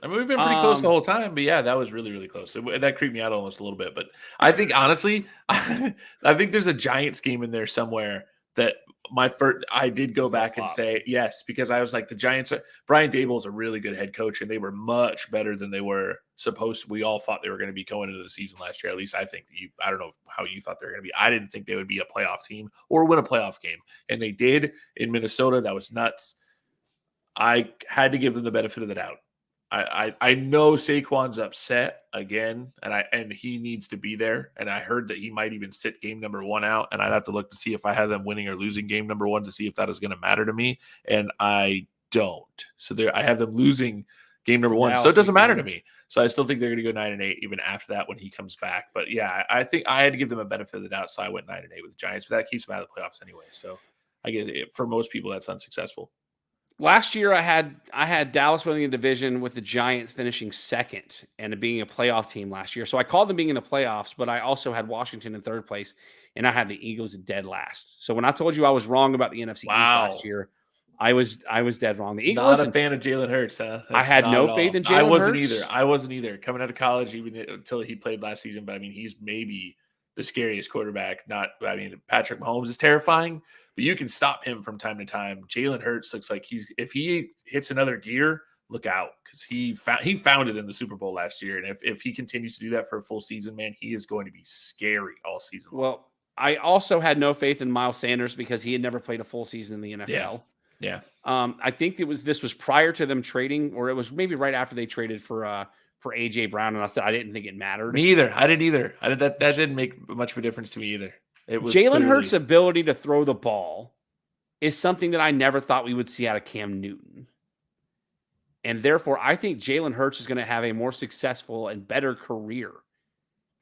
I mean, we've been pretty close the whole time, but yeah, that was really, really close. That creeped me out almost a little bit. But I think, honestly, I think there's a Giants game in there somewhere that I did go back and say yes, because I was like, the Giants, Brian Daboll is a really good head coach, and they were much better than they were supposed to. We all thought they were going to be going into the season last year. At least I think I don't know how you thought they were going to be. I didn't think they would be a playoff team or win a playoff game. And they did in Minnesota. That was nuts. I had to give them the benefit of the doubt. I know Saquon's upset again, and he needs to be there. And I heard that he might even sit game number 1 out, and I'd have to look to see if I have them winning or losing game number 1 to see if that is going to matter to me. And I don't. So I have them losing game number 1, so it doesn't matter to me. So I still think they're going to go 9-8 even after that when he comes back. But yeah, I think I had to give them a benefit of the doubt, so I went 9-8 with the Giants. But that keeps them out of the playoffs anyway. So I guess for most people that's unsuccessful. Last year, I had Dallas winning a division with the Giants finishing second and being a playoff team last year. So I called them being in the playoffs, but I also had Washington in third place, and I had the Eagles dead last. So when I told you I was wrong about the NFC East last year, I was dead wrong. The Eagles. Not a fan of Jalen Hurts, huh? I had no faith in Jalen Hurts. I wasn't either. Coming out of college, even until he played last season. But I mean, he's maybe the scariest quarterback. Patrick Mahomes is terrifying, but you can stop him from time to time. Jalen Hurts looks like if he hits another gear, look out, because he found it in the Super Bowl last year. And if he continues to do that for a full season, man, he is going to be scary all season long. Well, I also had no faith in Miles Sanders because he had never played a full season in the NFL. Yeah. I think this was prior to them trading, or it was maybe right after they traded for AJ Brown, and I said I didn't think it mattered. Me either. I didn't either. That didn't make much of a difference to me either. It was Jalen Hurts' ability to throw the ball is something that I never thought we would see out of Cam Newton. And therefore, I think Jalen Hurts is going to have a more successful and better career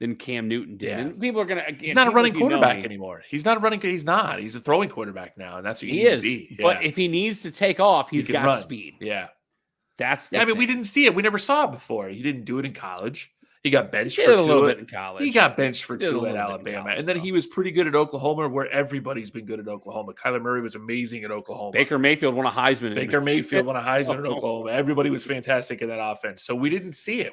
than Cam Newton did. Yeah. And people are going to... He's not a running quarterback anymore. He's not. He's a throwing quarterback now, and that's what he is. Yeah. But if he needs to take off, he's got run. Speed. Yeah. That's I mean, we didn't see it. We never saw it before. He didn't do it in college. He got benched for 2 a little bit in college. He got benched for 2 at Alabama. And then he was pretty good at Oklahoma, where everybody's been good at Oklahoma. Kyler Murray was amazing at Oklahoma. Baker Mayfield won a Heisman. In Oklahoma. Everybody was fantastic in that offense. So we didn't see it.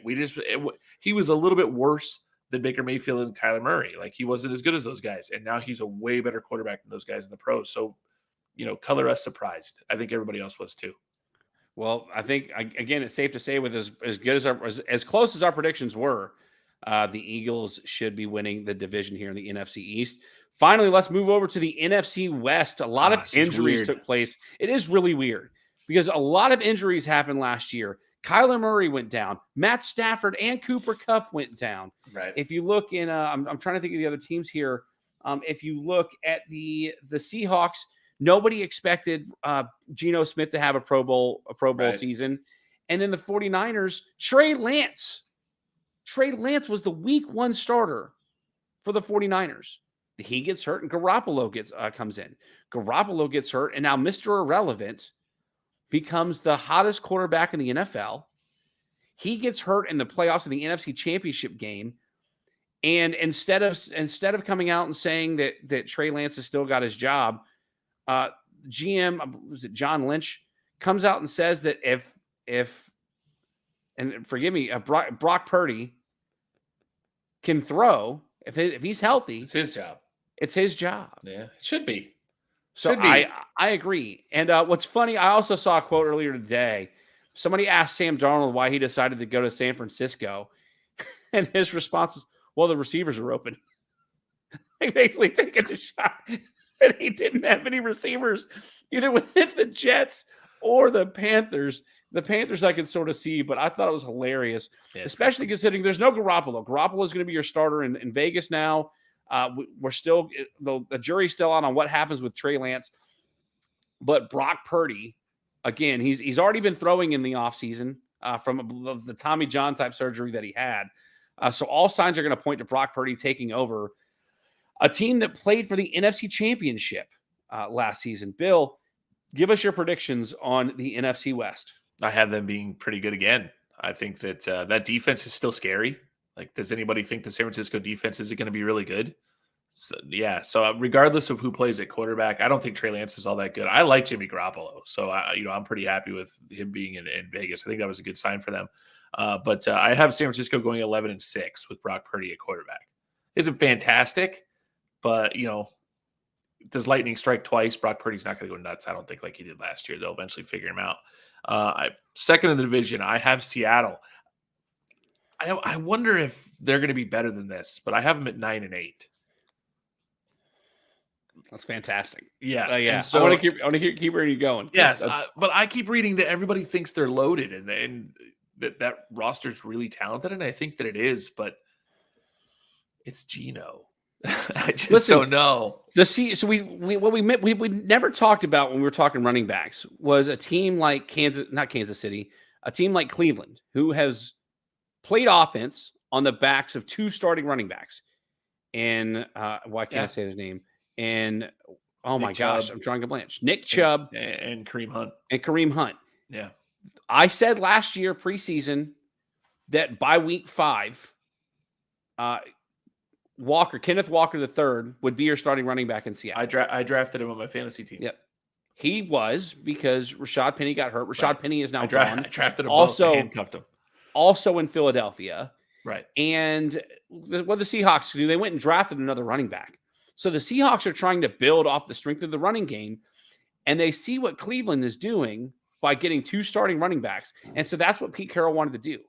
He was a little bit worse than Baker Mayfield and Kyler Murray. Like, he wasn't as good as those guys. And now he's a way better quarterback than those guys in the pros. So, color us surprised. I think everybody else was too. Well, I think, again, it's safe to say with as good as close as our predictions were, the Eagles should be winning the division here in the NFC East. Finally, let's move over to the NFC West. A lot of injuries took place. It is really weird because a lot of injuries happened last year. Kyler Murray went down. Matt Stafford and Cooper Kupp went down. Right. If you look in, I'm trying to think of the other teams here. If you look at the Seahawks, nobody expected Geno Smith to have a Pro Bowl season. And in the 49ers, Trey Lance was the week 1 starter for the 49ers. He gets hurt and Garoppolo comes in. Garoppolo gets hurt, and now Mr. Irrelevant becomes the hottest quarterback in the NFL. He gets hurt in the playoffs of the NFC Championship game. And instead of coming out and saying that Trey Lance has still got his job, GM, was it John Lynch, comes out and says that if and forgive me, Brock Purdy can throw, if he's healthy, it's his job. It's his job. Yeah, it should be. So I agree. And what's funny, I also saw a quote earlier today. Somebody asked Sam Darnold why he decided to go to San Francisco, and his response was, "Well, the receivers are open." Like basically taking the shot, and he didn't have any receivers either with the Jets or the Panthers. The Panthers I can sort of see, but I thought it was hilarious, especially considering there's no Garoppolo. Garoppolo is going to be your starter in Vegas now. We're still the jury's still out on what happens with Trey Lance, but Brock Purdy, again, he's already been throwing in the offseason from the Tommy John type surgery that he had. So all signs are going to point to Brock Purdy taking over a team that played for the NFC Championship last season. Bill, give us your predictions on the NFC West. I have them being pretty good again. I think that that defense is still scary. Like, does anybody think the San Francisco defense is going to be really good? So, yeah. So regardless of who plays at quarterback, I don't think Trey Lance is all that good. I like Jimmy Garoppolo, so I'm pretty happy with him being in Vegas. I think that was a good sign for them. But I have San Francisco going 11-6 with Brock Purdy at quarterback. Isn't fantastic, but does lightning strike twice? Brock Purdy's not going to go nuts, I don't think, like he did last year. They'll eventually figure him out. Second in the division, I have Seattle. I wonder if they're going to be better than this, but I have them at 9-8. That's fantastic. Yeah, yeah. So, I want to keep where you're going. Yes, but I keep reading that everybody thinks they're loaded and that roster's really talented, and I think that it is, but it's Geno. I just don't know. So we never talked about when we were talking running backs was a team like not Kansas City, a team like Cleveland, who has played offense on the backs of 2 starting running backs. And why can't I say his name? And oh my gosh, I'm drawing a blank. Nick Chubb and Kareem Hunt. Yeah. I said last year preseason that by week 5, Kenneth Walker III would be your starting running back in Seattle. I drafted him on my fantasy team. Yep. He was, because Rashad Penny got hurt. Rashad Penny is now gone. I drafted him also, handcuffed him. Also in Philadelphia. Right. And what the Seahawks do, they went and drafted another running back. So the Seahawks are trying to build off the strength of the running game, and they see what Cleveland is doing by getting 2 starting running backs. And so that's what Pete Carroll wanted to do.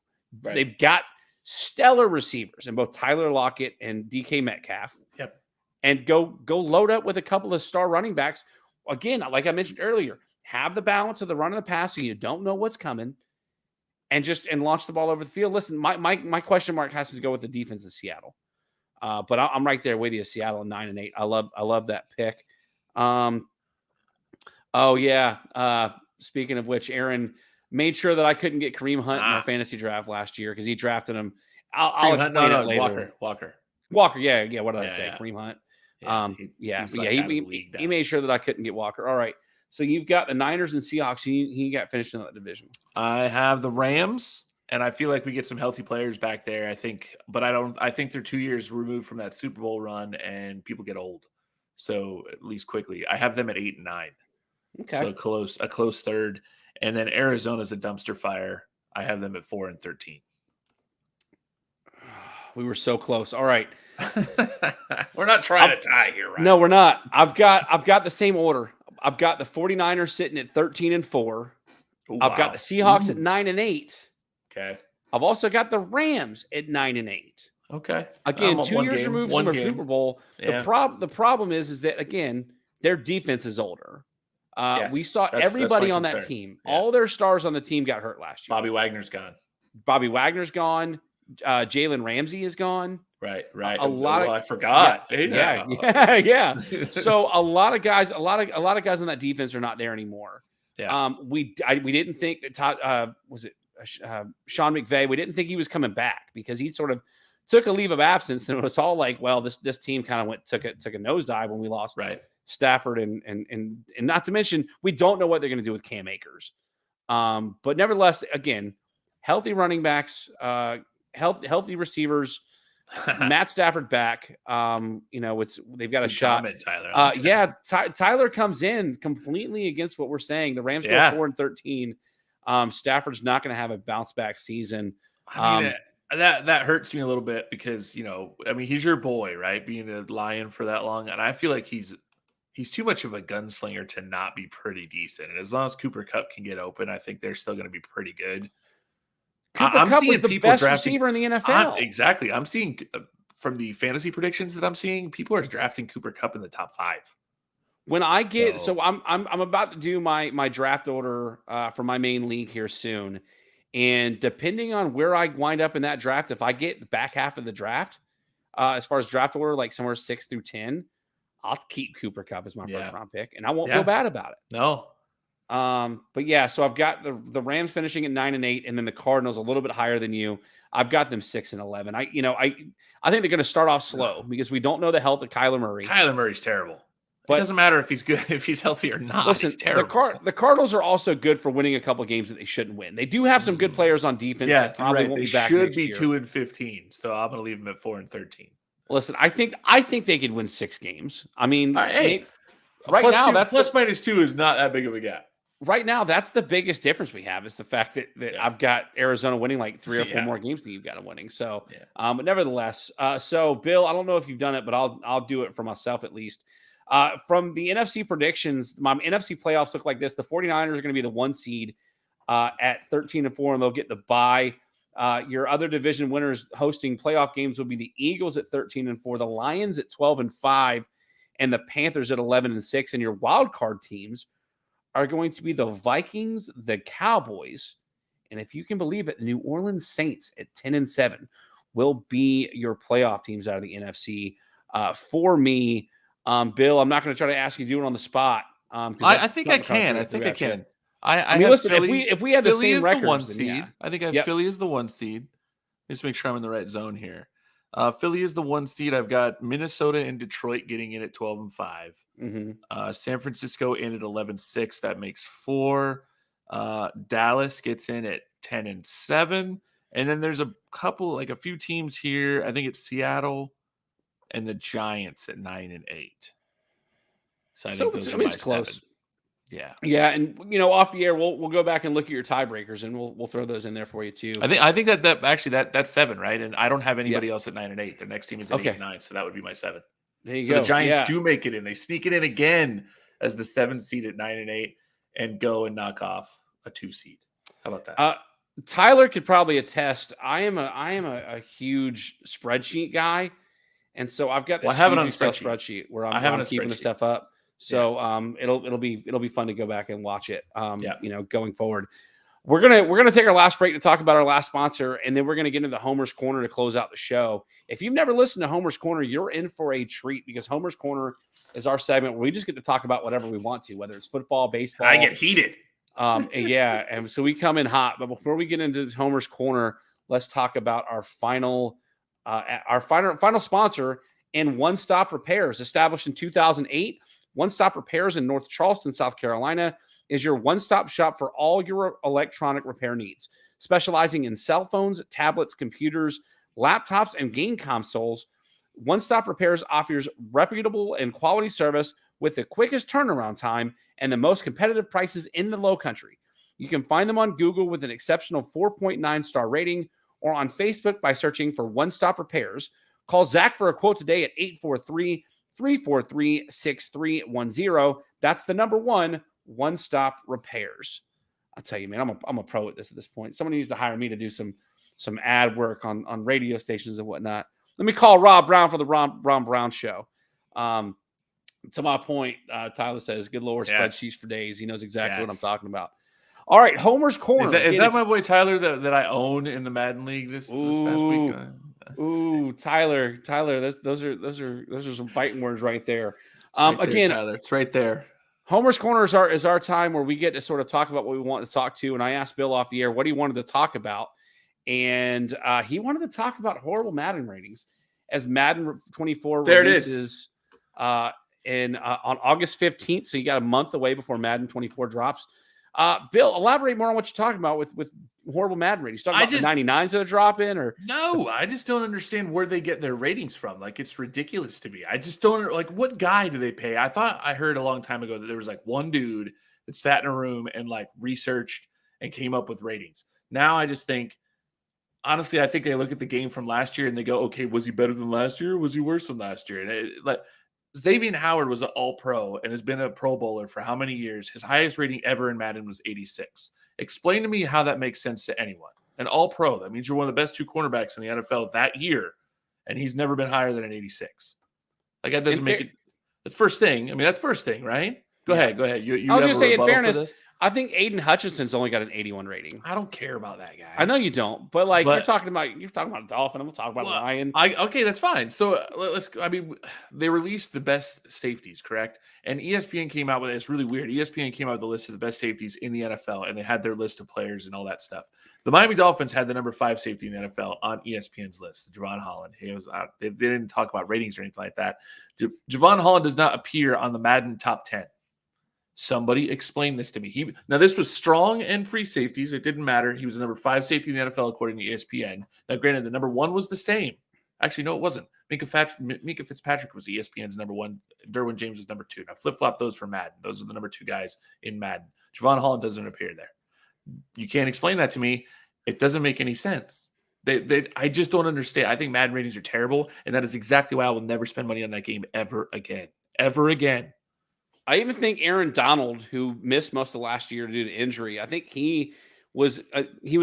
Right. They've got stellar receivers in both Tyler Lockett and DK Metcalf. Yep. And go load up with a couple of star running backs. Again, like I mentioned earlier, have the balance of the run and the pass so you don't know what's coming, and launch the ball over the field. Listen, my question mark has to go with the defense of Seattle. But I'm right there with you, Seattle 9-8. I love that pick. Speaking of which, Aaron made sure that I couldn't get Kareem Hunt in our fantasy draft last year because he drafted him. I'll explain it later. Walker. Yeah. What did I say? Yeah. Kareem Hunt. He made sure that I couldn't get Walker. All right. So you've got the Niners and Seahawks. He got finished in that division. I have the Rams, and I feel like we get some healthy players back there. I think they're 2 years removed from that Super Bowl run, and people get old. So at least quickly, I have them at 8-9. Okay. So a close third. And then Arizona's a dumpster fire. I have them at 4-13. We were so close. All right. We're not trying to tie here, right? No, we're not. I've got the same order. I've got the 49ers sitting at 13-4. I've got the Seahawks at 9-8. Okay. I've also got the Rams at 9-8. Okay. Again, 2 years removed from a Super Bowl. Yeah. The problem is that, again, their defense is older. Yes, we saw everybody on that team. Yeah. All their stars on the team got hurt last year. Bobby Wagner's gone. Jalen Ramsey is gone. Right. A lot of I forgot. Yeah. So a lot of guys on that defense are not there anymore. Yeah. We didn't think that Sean McVay. We didn't think he was coming back because he sort of took a leave of absence, and it was all like, well, this team kind of took a nosedive when we lost Stafford and not to mention we don't know what they're going to do with Cam Akers. But nevertheless, again, healthy running backs, healthy receivers. Matt Stafford back. They've got a shot. Tyler. Tyler comes in completely against what we're saying. The Rams go 4-13. Stafford's not going to have a bounce back season. I mean, that hurts me a little bit because he's your boy, right? Being a Lion for that long, and I feel like he's too much of a gunslinger to not be pretty decent. And as long as Cooper Kupp can get open, I think they're still going to be pretty good. Cooper Kupp was the best receiver in the NFL. Exactly. I'm seeing from the fantasy predictions that I'm seeing, people are drafting Cooper Kupp in the top 5. When I get I'm about to do my draft order for my main league here soon, and depending on where I wind up in that draft, if I get the back half of the draft, as far as draft order, like somewhere 6 through 10, I'll keep Cooper Kupp as my first round pick, and I won't feel bad about it. No. But yeah, so I've got the Rams finishing at 9-8, and then the Cardinals a little bit higher than you. I've got them 6-11. I think they're going to start off slow because we don't know the health of Kyler Murray. Kyler Murray's terrible. But it doesn't matter if he's good, if he's healthy or not. Listen, he's terrible. The Cardinals are also good for winning a couple games that they shouldn't win. They do have some good players on defense. Yeah, that probably won't they be back should be year. 2-15. So I'm going to leave them at 4-13. Listen, I think they could win 6 games. I mean, right now that's +-2 is not that big of a gap. Right now, that's the biggest difference we have is the fact that I've got Arizona winning like 3 or 4 more games than you've got them winning. So, but nevertheless, so Bill, I don't know if you've done it, but I'll do it for myself at least. From the NFC predictions, my NFC playoffs look like this. The 49ers are going to be the 1 seed at 13-4, and they'll get the bye. Your other division winners hosting playoff games will be the Eagles at 13-4, the Lions at 12-5, and the Panthers at 11-6. And your wild card teams are going to be the Vikings, the Cowboys, and if you can believe it, the New Orleans Saints at 10-7 will be your playoff teams out of the NFC. For me, Bill, I'm not going to try to ask you to do it on the spot. I think I can. I think I can. I mean, listen, Philly, if we had the same records, the 1 seed. I think I have Philly is the 1 seed. Just make sure I'm in the right zone here. Philly is the 1 seed. I've got Minnesota and Detroit getting in at 12-5. San Francisco in at 11-6. That makes 4. Dallas gets in at 10-7. And then there's a few teams here. I think it's Seattle and the Giants at 9-8. So I think those are my close. 7. Yeah, and off the air, we'll go back and look at your tiebreakers, and we'll throw those in there for you too. I think that's 7, right? And I don't have anybody else at 9-8. The next team is at 8-9, so that would be my 7. There you go. The Giants do make it in. They sneak it in again as the 7th seed at 9-8, and go and knock off a 2 seed. How about that? Tyler could probably attest. I am a huge spreadsheet guy, and so I've got this huge Excel spreadsheet where I'm keeping the stuff up. So it'll be fun to go back and watch it. Going forward, we're gonna take our last break to talk about our last sponsor, and then we're gonna get into Homer's Corner to close out the show. If you've never listened to Homer's Corner, you're in for a treat because Homer's Corner is our segment where we just get to talk about whatever we want to, whether it's football, baseball. I get heated. And so we come in hot. But before we get into Homer's Corner, let's talk about our final sponsor in One Stop Repairs, established in 2008. One Stop Repairs in North Charleston, South Carolina, is your one-stop shop for all your electronic repair needs. Specializing in cell phones, tablets, computers, laptops, and game consoles, One Stop Repairs offers reputable and quality service with the quickest turnaround time and the most competitive prices in the Low Country. You can find them on Google with an exceptional 4.9 star rating or on Facebook by searching for One Stop Repairs. Call Zach for a quote today at 843-343-6310. That's the number 1 Stop Repairs. I'll tell you, man, I'm a pro at this point. Somebody needs to hire me to do some ad work on radio stations and whatnot. Let me call Rob Brown for the Ron Brown Show. To my point, Tyler says, good Lord, spreadsheets for days. He knows exactly what I'm talking about. All right, Homer's Corner. Is that my boy Tyler that I own in the Madden League this past week? Ooh, Tyler, those are some fighting words right there. Right there, Again, Tyler, it's right there. Homer's Corner is our time where we get to sort of talk about what we want to talk to. And I asked Bill off the air what he wanted to talk about. And he wanted to talk about horrible Madden ratings as Madden 24 there releases on August 15th. So you got a month away before Madden 24 drops. Bill, elaborate more on what you're talking about with horrible Madden ratings. Talking about the 99s that are dropping, or no? I just don't understand where they get their ratings from. Like, it's ridiculous to me. I just don't like, what guy do they pay? I thought I heard a long time ago that there was like one dude that sat in a room and like researched and came up with ratings. Now I just think, honestly, I think they look at the game from last year and they go, okay, was he better than last year? Or was he worse than last year? And like, Xavier Howard was an all-pro and has been a Pro Bowler for how many years? His highest rating ever in Madden was 86. Explain to me how that makes sense to anyone. An all-pro, that means you're one of the best two cornerbacks in the NFL that year, and he's never been higher than an 86. Like, that doesn't make it – that's first thing. I mean, that's first thing, right? Go ahead. You I was going to say, in fairness, I think Aiden Hutchinson's only got an 81 rating. I don't care about that guy. I know you don't, but you're talking about Dolphin. I'm talking about Ryan. Okay, that's fine. So they released the best safeties, correct? And ESPN came out with it. It's really weird. ESPN came out with a list of the best safeties in the NFL, and they had their list of players and all that stuff. The Miami Dolphins had the number 5 safety in the NFL on ESPN's list, Javon Holland. He was out. They didn't talk about ratings or anything like that. Javon Holland does not appear on the Madden top 10. Somebody explain this to me. Now, this was strong and free safeties. It didn't matter. He was the number 5 safety in the NFL according to ESPN. Now, granted, the number 1 was the same. Actually, no, it wasn't. Minka Fitzpatrick was ESPN's number 1. Derwin James was number 2. Now, flip-flop those for Madden. Those are the number 2 guys in Madden. Javon Holland doesn't appear there. You can't explain that to me. It doesn't make any sense. I just don't understand. I think Madden ratings are terrible, and that is exactly why I will never spend money on that game ever again. Ever again. I even think Aaron Donald, who missed most of last year due to injury, I think he was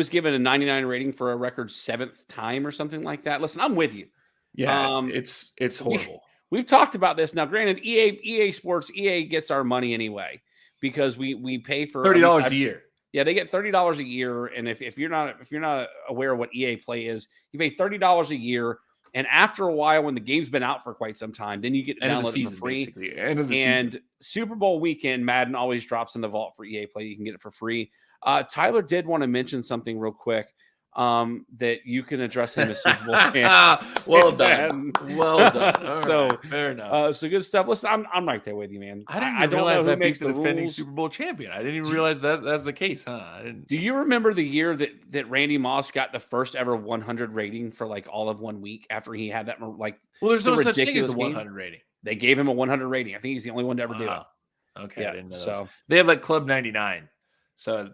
given a 99 rating for a record 7th time or something like that. Listen, I'm with you. Yeah, it's horrible. We've talked about this. Now, granted, EA Sports, EA gets our money anyway because we pay for $30 a year. Yeah, they get $30 a year, and if you're not aware of what EA Play is, you pay $30 a year. And after a while, when the game's been out for quite some time, then you get to download it for free. Basically. End of the season. Super Bowl weekend, Madden always drops in the vault for EA Play. You can get it for free. Tyler did want to mention something real quick that you can address him as Super Bowl fan. Well done. Well done. So right, fair enough. So good stuff. Listen, I'm right there with you, man. I don't realize that makes the defending Super Bowl champion. I didn't even realize that's the case, huh? I didn't. Do you remember the year that Randy Moss got the first ever 100 rating for all of 1 week after he had that Well, there's no such thing as a 100 rating. They gave him a 100 rating. I think he's the only one to ever do it. Okay, yeah, I didn't know so those. They have Club 99. So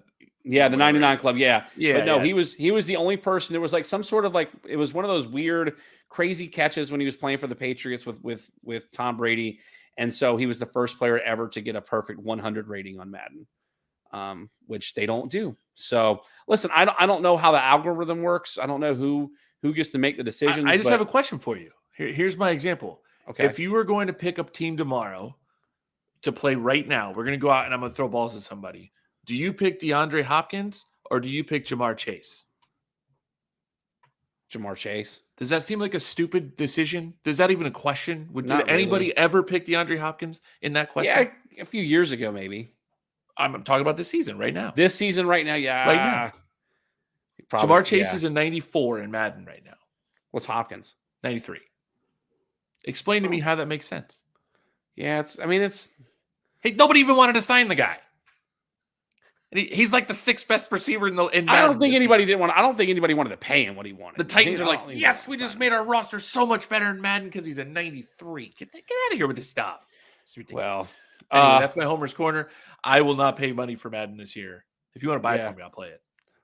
yeah, the 99 Club. Yeah. But no, yeah. he was the only person. There was some sort of it was one of those weird, crazy catches when he was playing for the Patriots with Tom Brady. And so he was the first player ever to get a perfect 100 rating on Madden, which they don't do. So listen, I don't know how the algorithm works. I don't know who gets to make the decisions. I just have a question for you. Here's my example. Okay. If you were going to pick up team tomorrow to play right now, we're going to go out and I'm going to throw balls at somebody. Do you pick DeAndre Hopkins or do you pick Jamar Chase? Jamar Chase. Does that seem like a stupid decision? Is that even a question? Would anybody really ever pick DeAndre Hopkins in that question? Yeah, a few years ago, maybe. I'm talking about this season right now. This season right now, yeah. Right now. Probably, Jamar Chase is a 94 in Madden right now. What's Hopkins? 93. Explain to me how that makes sense. Yeah, it's. Hey, nobody even wanted to sign the guy. He's like the 6th best receiver in Madden. I don't think anybody wanted to pay him what he wanted. The Titans are like, yes, we just made our roster so much better in Madden because he's a 93. Get out of here with this stuff. It's ridiculous. Well, anyway, that's my Homer's Corner. I will not pay money for Madden this year. If you want to buy it from me, I'll play it.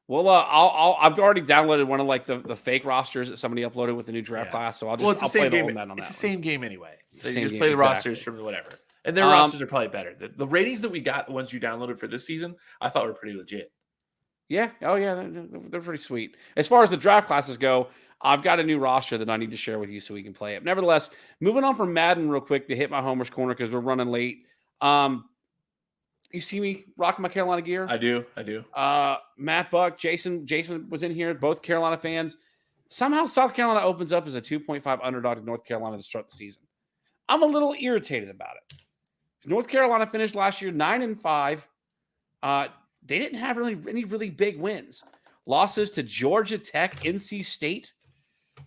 Well, I've already downloaded one of the fake rosters that somebody uploaded with the new draft class. So I'll play the old Madden on that. It's the same game anyway. So you just game, play the exactly. rosters from whatever. And their rosters are probably better. The ratings that we got, the ones you downloaded for this season, I thought were pretty legit. Yeah. Oh, yeah. They're pretty sweet. As far as the draft classes go, I've got a new roster that I need to share with you so we can play it. Nevertheless, moving on from Madden real quick to hit my Homer's Corner because we're running late. You see me rocking my Carolina gear? I do. Matt Buck, Jason was in here, both Carolina fans. Somehow South Carolina opens up as a 2.5 underdog to North Carolina to start the season. I'm a little irritated about it. North Carolina finished last year 9-5. They didn't have any really big wins. Losses to Georgia Tech, NC State.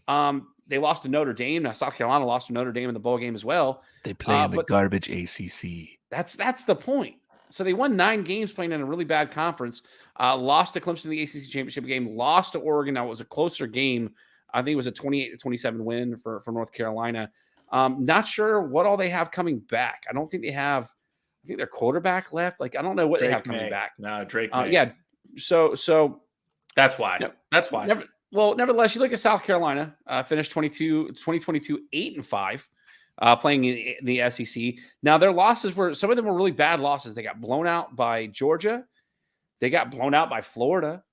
They lost to Notre Dame. Now South Carolina lost to Notre Dame in the bowl game as well. They play in the garbage ACC. That's the point. So they won 9 games playing in a really bad conference. Lost to Clemson in the ACC championship game. Lost to Oregon. Now it was a closer game. I think it was a 28-27 win for North Carolina. Not sure what all they have coming back. I don't think they have. I think their quarterback left. Like I don't know what Drake they have coming May. back. No, Drake. Yeah. So that's why. That's why. Nevertheless, you look at South Carolina. Finished 2022 8-5. Playing in the SEC. Now their losses some of them were really bad losses. They got blown out by Georgia. They got blown out by Florida.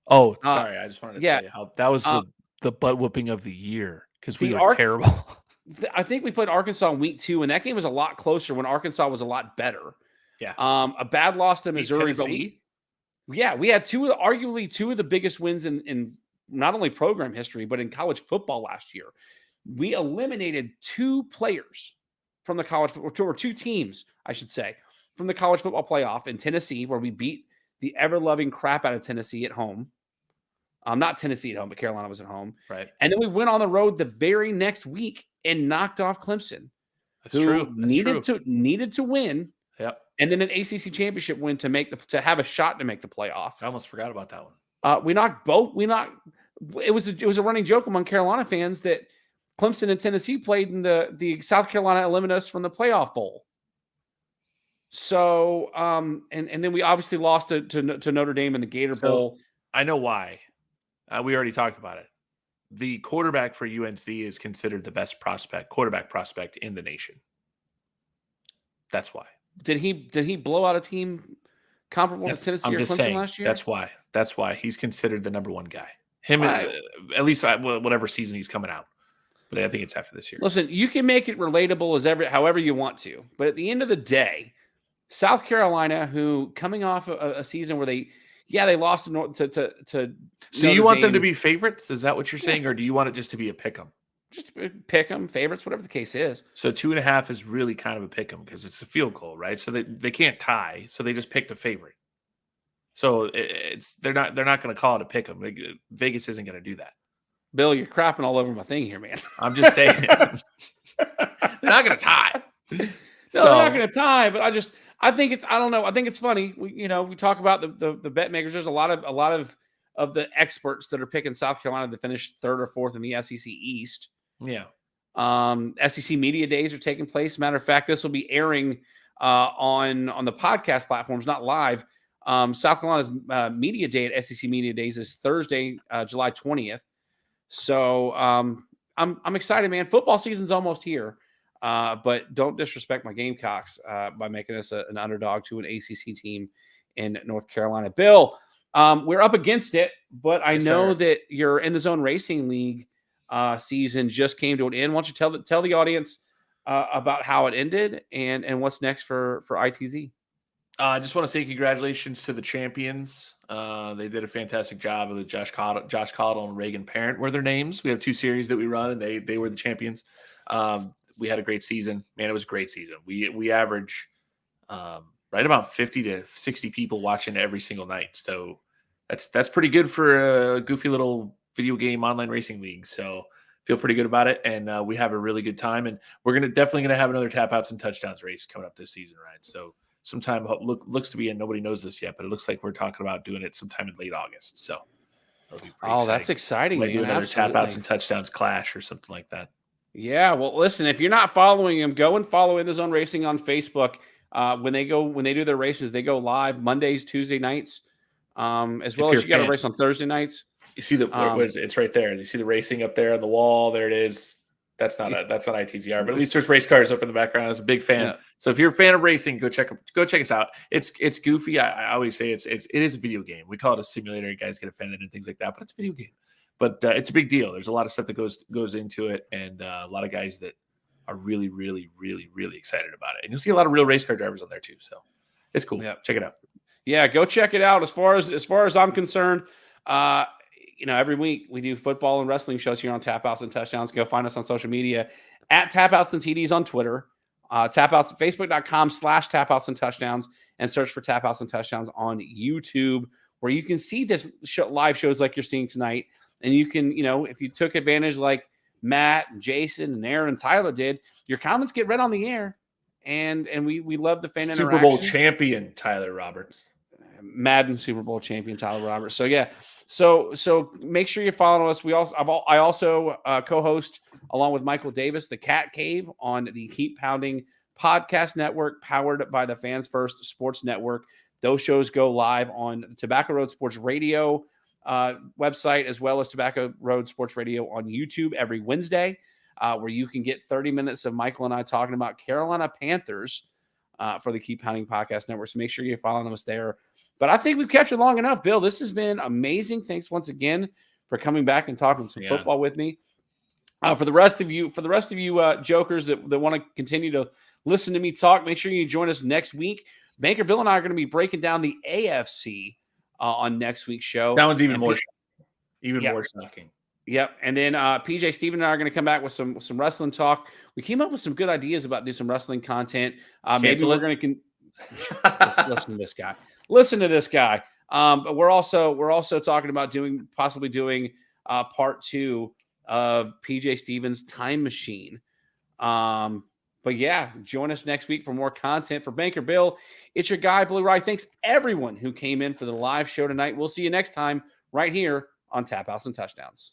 Oh, sorry. I just wanted to tell you how that was the butt whooping of the year because we were terrible. I think we played Arkansas in week 2, and that game was a lot closer when Arkansas was a lot better. Yeah. A bad loss to Missouri, but we had arguably two of the biggest wins in not only program history, but in college football last year. We eliminated 2 players from the college, or 2 teams, I should say, from the college football playoff in Tennessee, where we beat the ever-loving crap out of Tennessee at home. Not Tennessee at home, but Carolina was at home. Right. And then we went on the road the very next week and knocked off Clemson. That's true. Needed to win. Yep. And then an ACC championship win to have a shot to make the playoff. I almost forgot about that one. It was a running joke among Carolina fans that Clemson and Tennessee played in the South Carolina eliminated us from the playoff bowl. So, and then we obviously lost to Notre Dame in the Gator Bowl. I know why. We already talked about it. The quarterback for UNC is considered the best quarterback prospect in the nation. That's why. Did he blow out a team comparable to Tennessee or Clemson last year? That's why he's considered the number 1 guy. At least whatever season he's coming out. But I think it's after this year. Listen, you can make it relatable however you want to, but at the end of the day, South Carolina, who coming off a season where they lost to So you want them to be favorites? Is that what you're saying, or do you want it just to be a pick 'em? Just pick them, favorites, whatever the case is. So 2.5 is really kind of a pick 'em because it's a field goal, right? So they can't tie, so they just picked a favorite. So they're not going to call it a pick 'em. Vegas isn't going to do that. Bill, you're crapping all over my thing here, man. I'm just saying they're not going to tie. No, they're not going to tie. But I think it's funny. We talk about the bet makers. There's a lot of the experts that are picking South Carolina to finish 3rd or 4th in the SEC East. Yeah. SEC media days are taking place. Matter of fact, this will be airing on the podcast platforms, not live. South Carolina's media day at SEC Media Days is Thursday, July 20th. So I'm excited, man. Football season's almost here, but don't disrespect my Gamecocks by making us an underdog to an ACC team in North Carolina. Bill, we're up against it, but I know that your In the Zone Racing League season just came to an end. Why don't you tell the audience about how it ended and what's next for ITZ? I just want to say congratulations to the champions. They did a fantastic job. With Josh Caudill and Reagan Parent were their names. We have 2 series that we run, and they were the champions. We had a great season. Man, it was a great season. We average right about 50 to 60 people watching every single night. So that's pretty good for a goofy little video game online racing league. So feel pretty good about it, and we have a really good time. And we're definitely gonna have another tap outs and touchdowns race coming up this season, right? So sometime looks to be, and nobody knows this yet, but it looks like we're talking about doing it sometime in late August. So that'll be pretty exciting. That's exciting. Might do another tap outs and touchdowns clash or something like that. Yeah, well, listen, if you're not following them, go and follow In the Zone Racing on Facebook. When they do their races, they go live Mondays, Tuesday nights, as well as you got a race on Thursday nights. You see it's right there. You see the racing up there on the wall. There it is. That's not ITZR, but at least there's race cars up in the background. I was a big fan. Yeah. So if you're a fan of racing, go check us out. It's goofy. I always say it is a video game. We call it a simulator. You guys get offended and things like that, but it's a video game. But it's a big deal. There's a lot of stuff that goes into it, and a lot of guys that are really, really, really, really excited about it. And you'll see a lot of real race car drivers on there too. So it's cool. Yeah. Check it out. Yeah, go check it out. As far as I'm concerned, every week we do football and wrestling shows here on Tap Outs and Touchdowns. Go find us on social media at Tap Outs and TDs on Twitter, Tap Outs, Facebook.com/Tap Outs and Touchdowns, and search for Tap Outs and Touchdowns on YouTube, where you can see this live shows like you're seeing tonight. And you can, if you took advantage like Matt, and Jason, and Aaron, and Tyler did, your comments get read on the air. And we love the fan interaction. Super Bowl champion Tyler Roberts. Madden Super Bowl champion Tyler Roberts. So yeah, so make sure you follow us. I also co-host along with Michael Davis the Cat Cave on the Keep Pounding Podcast Network, powered by the Fans First Sports Network. Those shows go live on Tobacco Road Sports Radio website, as well as Tobacco Road Sports Radio on YouTube every Wednesday, where you can get 30 minutes of Michael and I talking about Carolina Panthers for the Keep Pounding Podcast Network. So make sure you're following us there. But I think we've kept you long enough, Bill. This has been amazing. Thanks once again for coming back and talking some football with me. For the rest of you jokers that want to continue to listen to me talk, make sure you join us next week. Banker Bill and I are going to be breaking down the AFC on next week's show. That one's even more shocking. Yep. And then PJ, Steven, and I are going to come back with some wrestling talk. We came up with some good ideas about doing some wrestling content. Maybe we're going to listen to this guy. Listen to this guy. But we're also talking about possibly doing part 2 of PJ Stevens' Time Machine. But yeah, join us next week for more content. For Banker Bill, it's your guy, Blue Rye. Thanks everyone who came in for the live show tonight. We'll see you next time right here on Tap Outs and Touchdowns.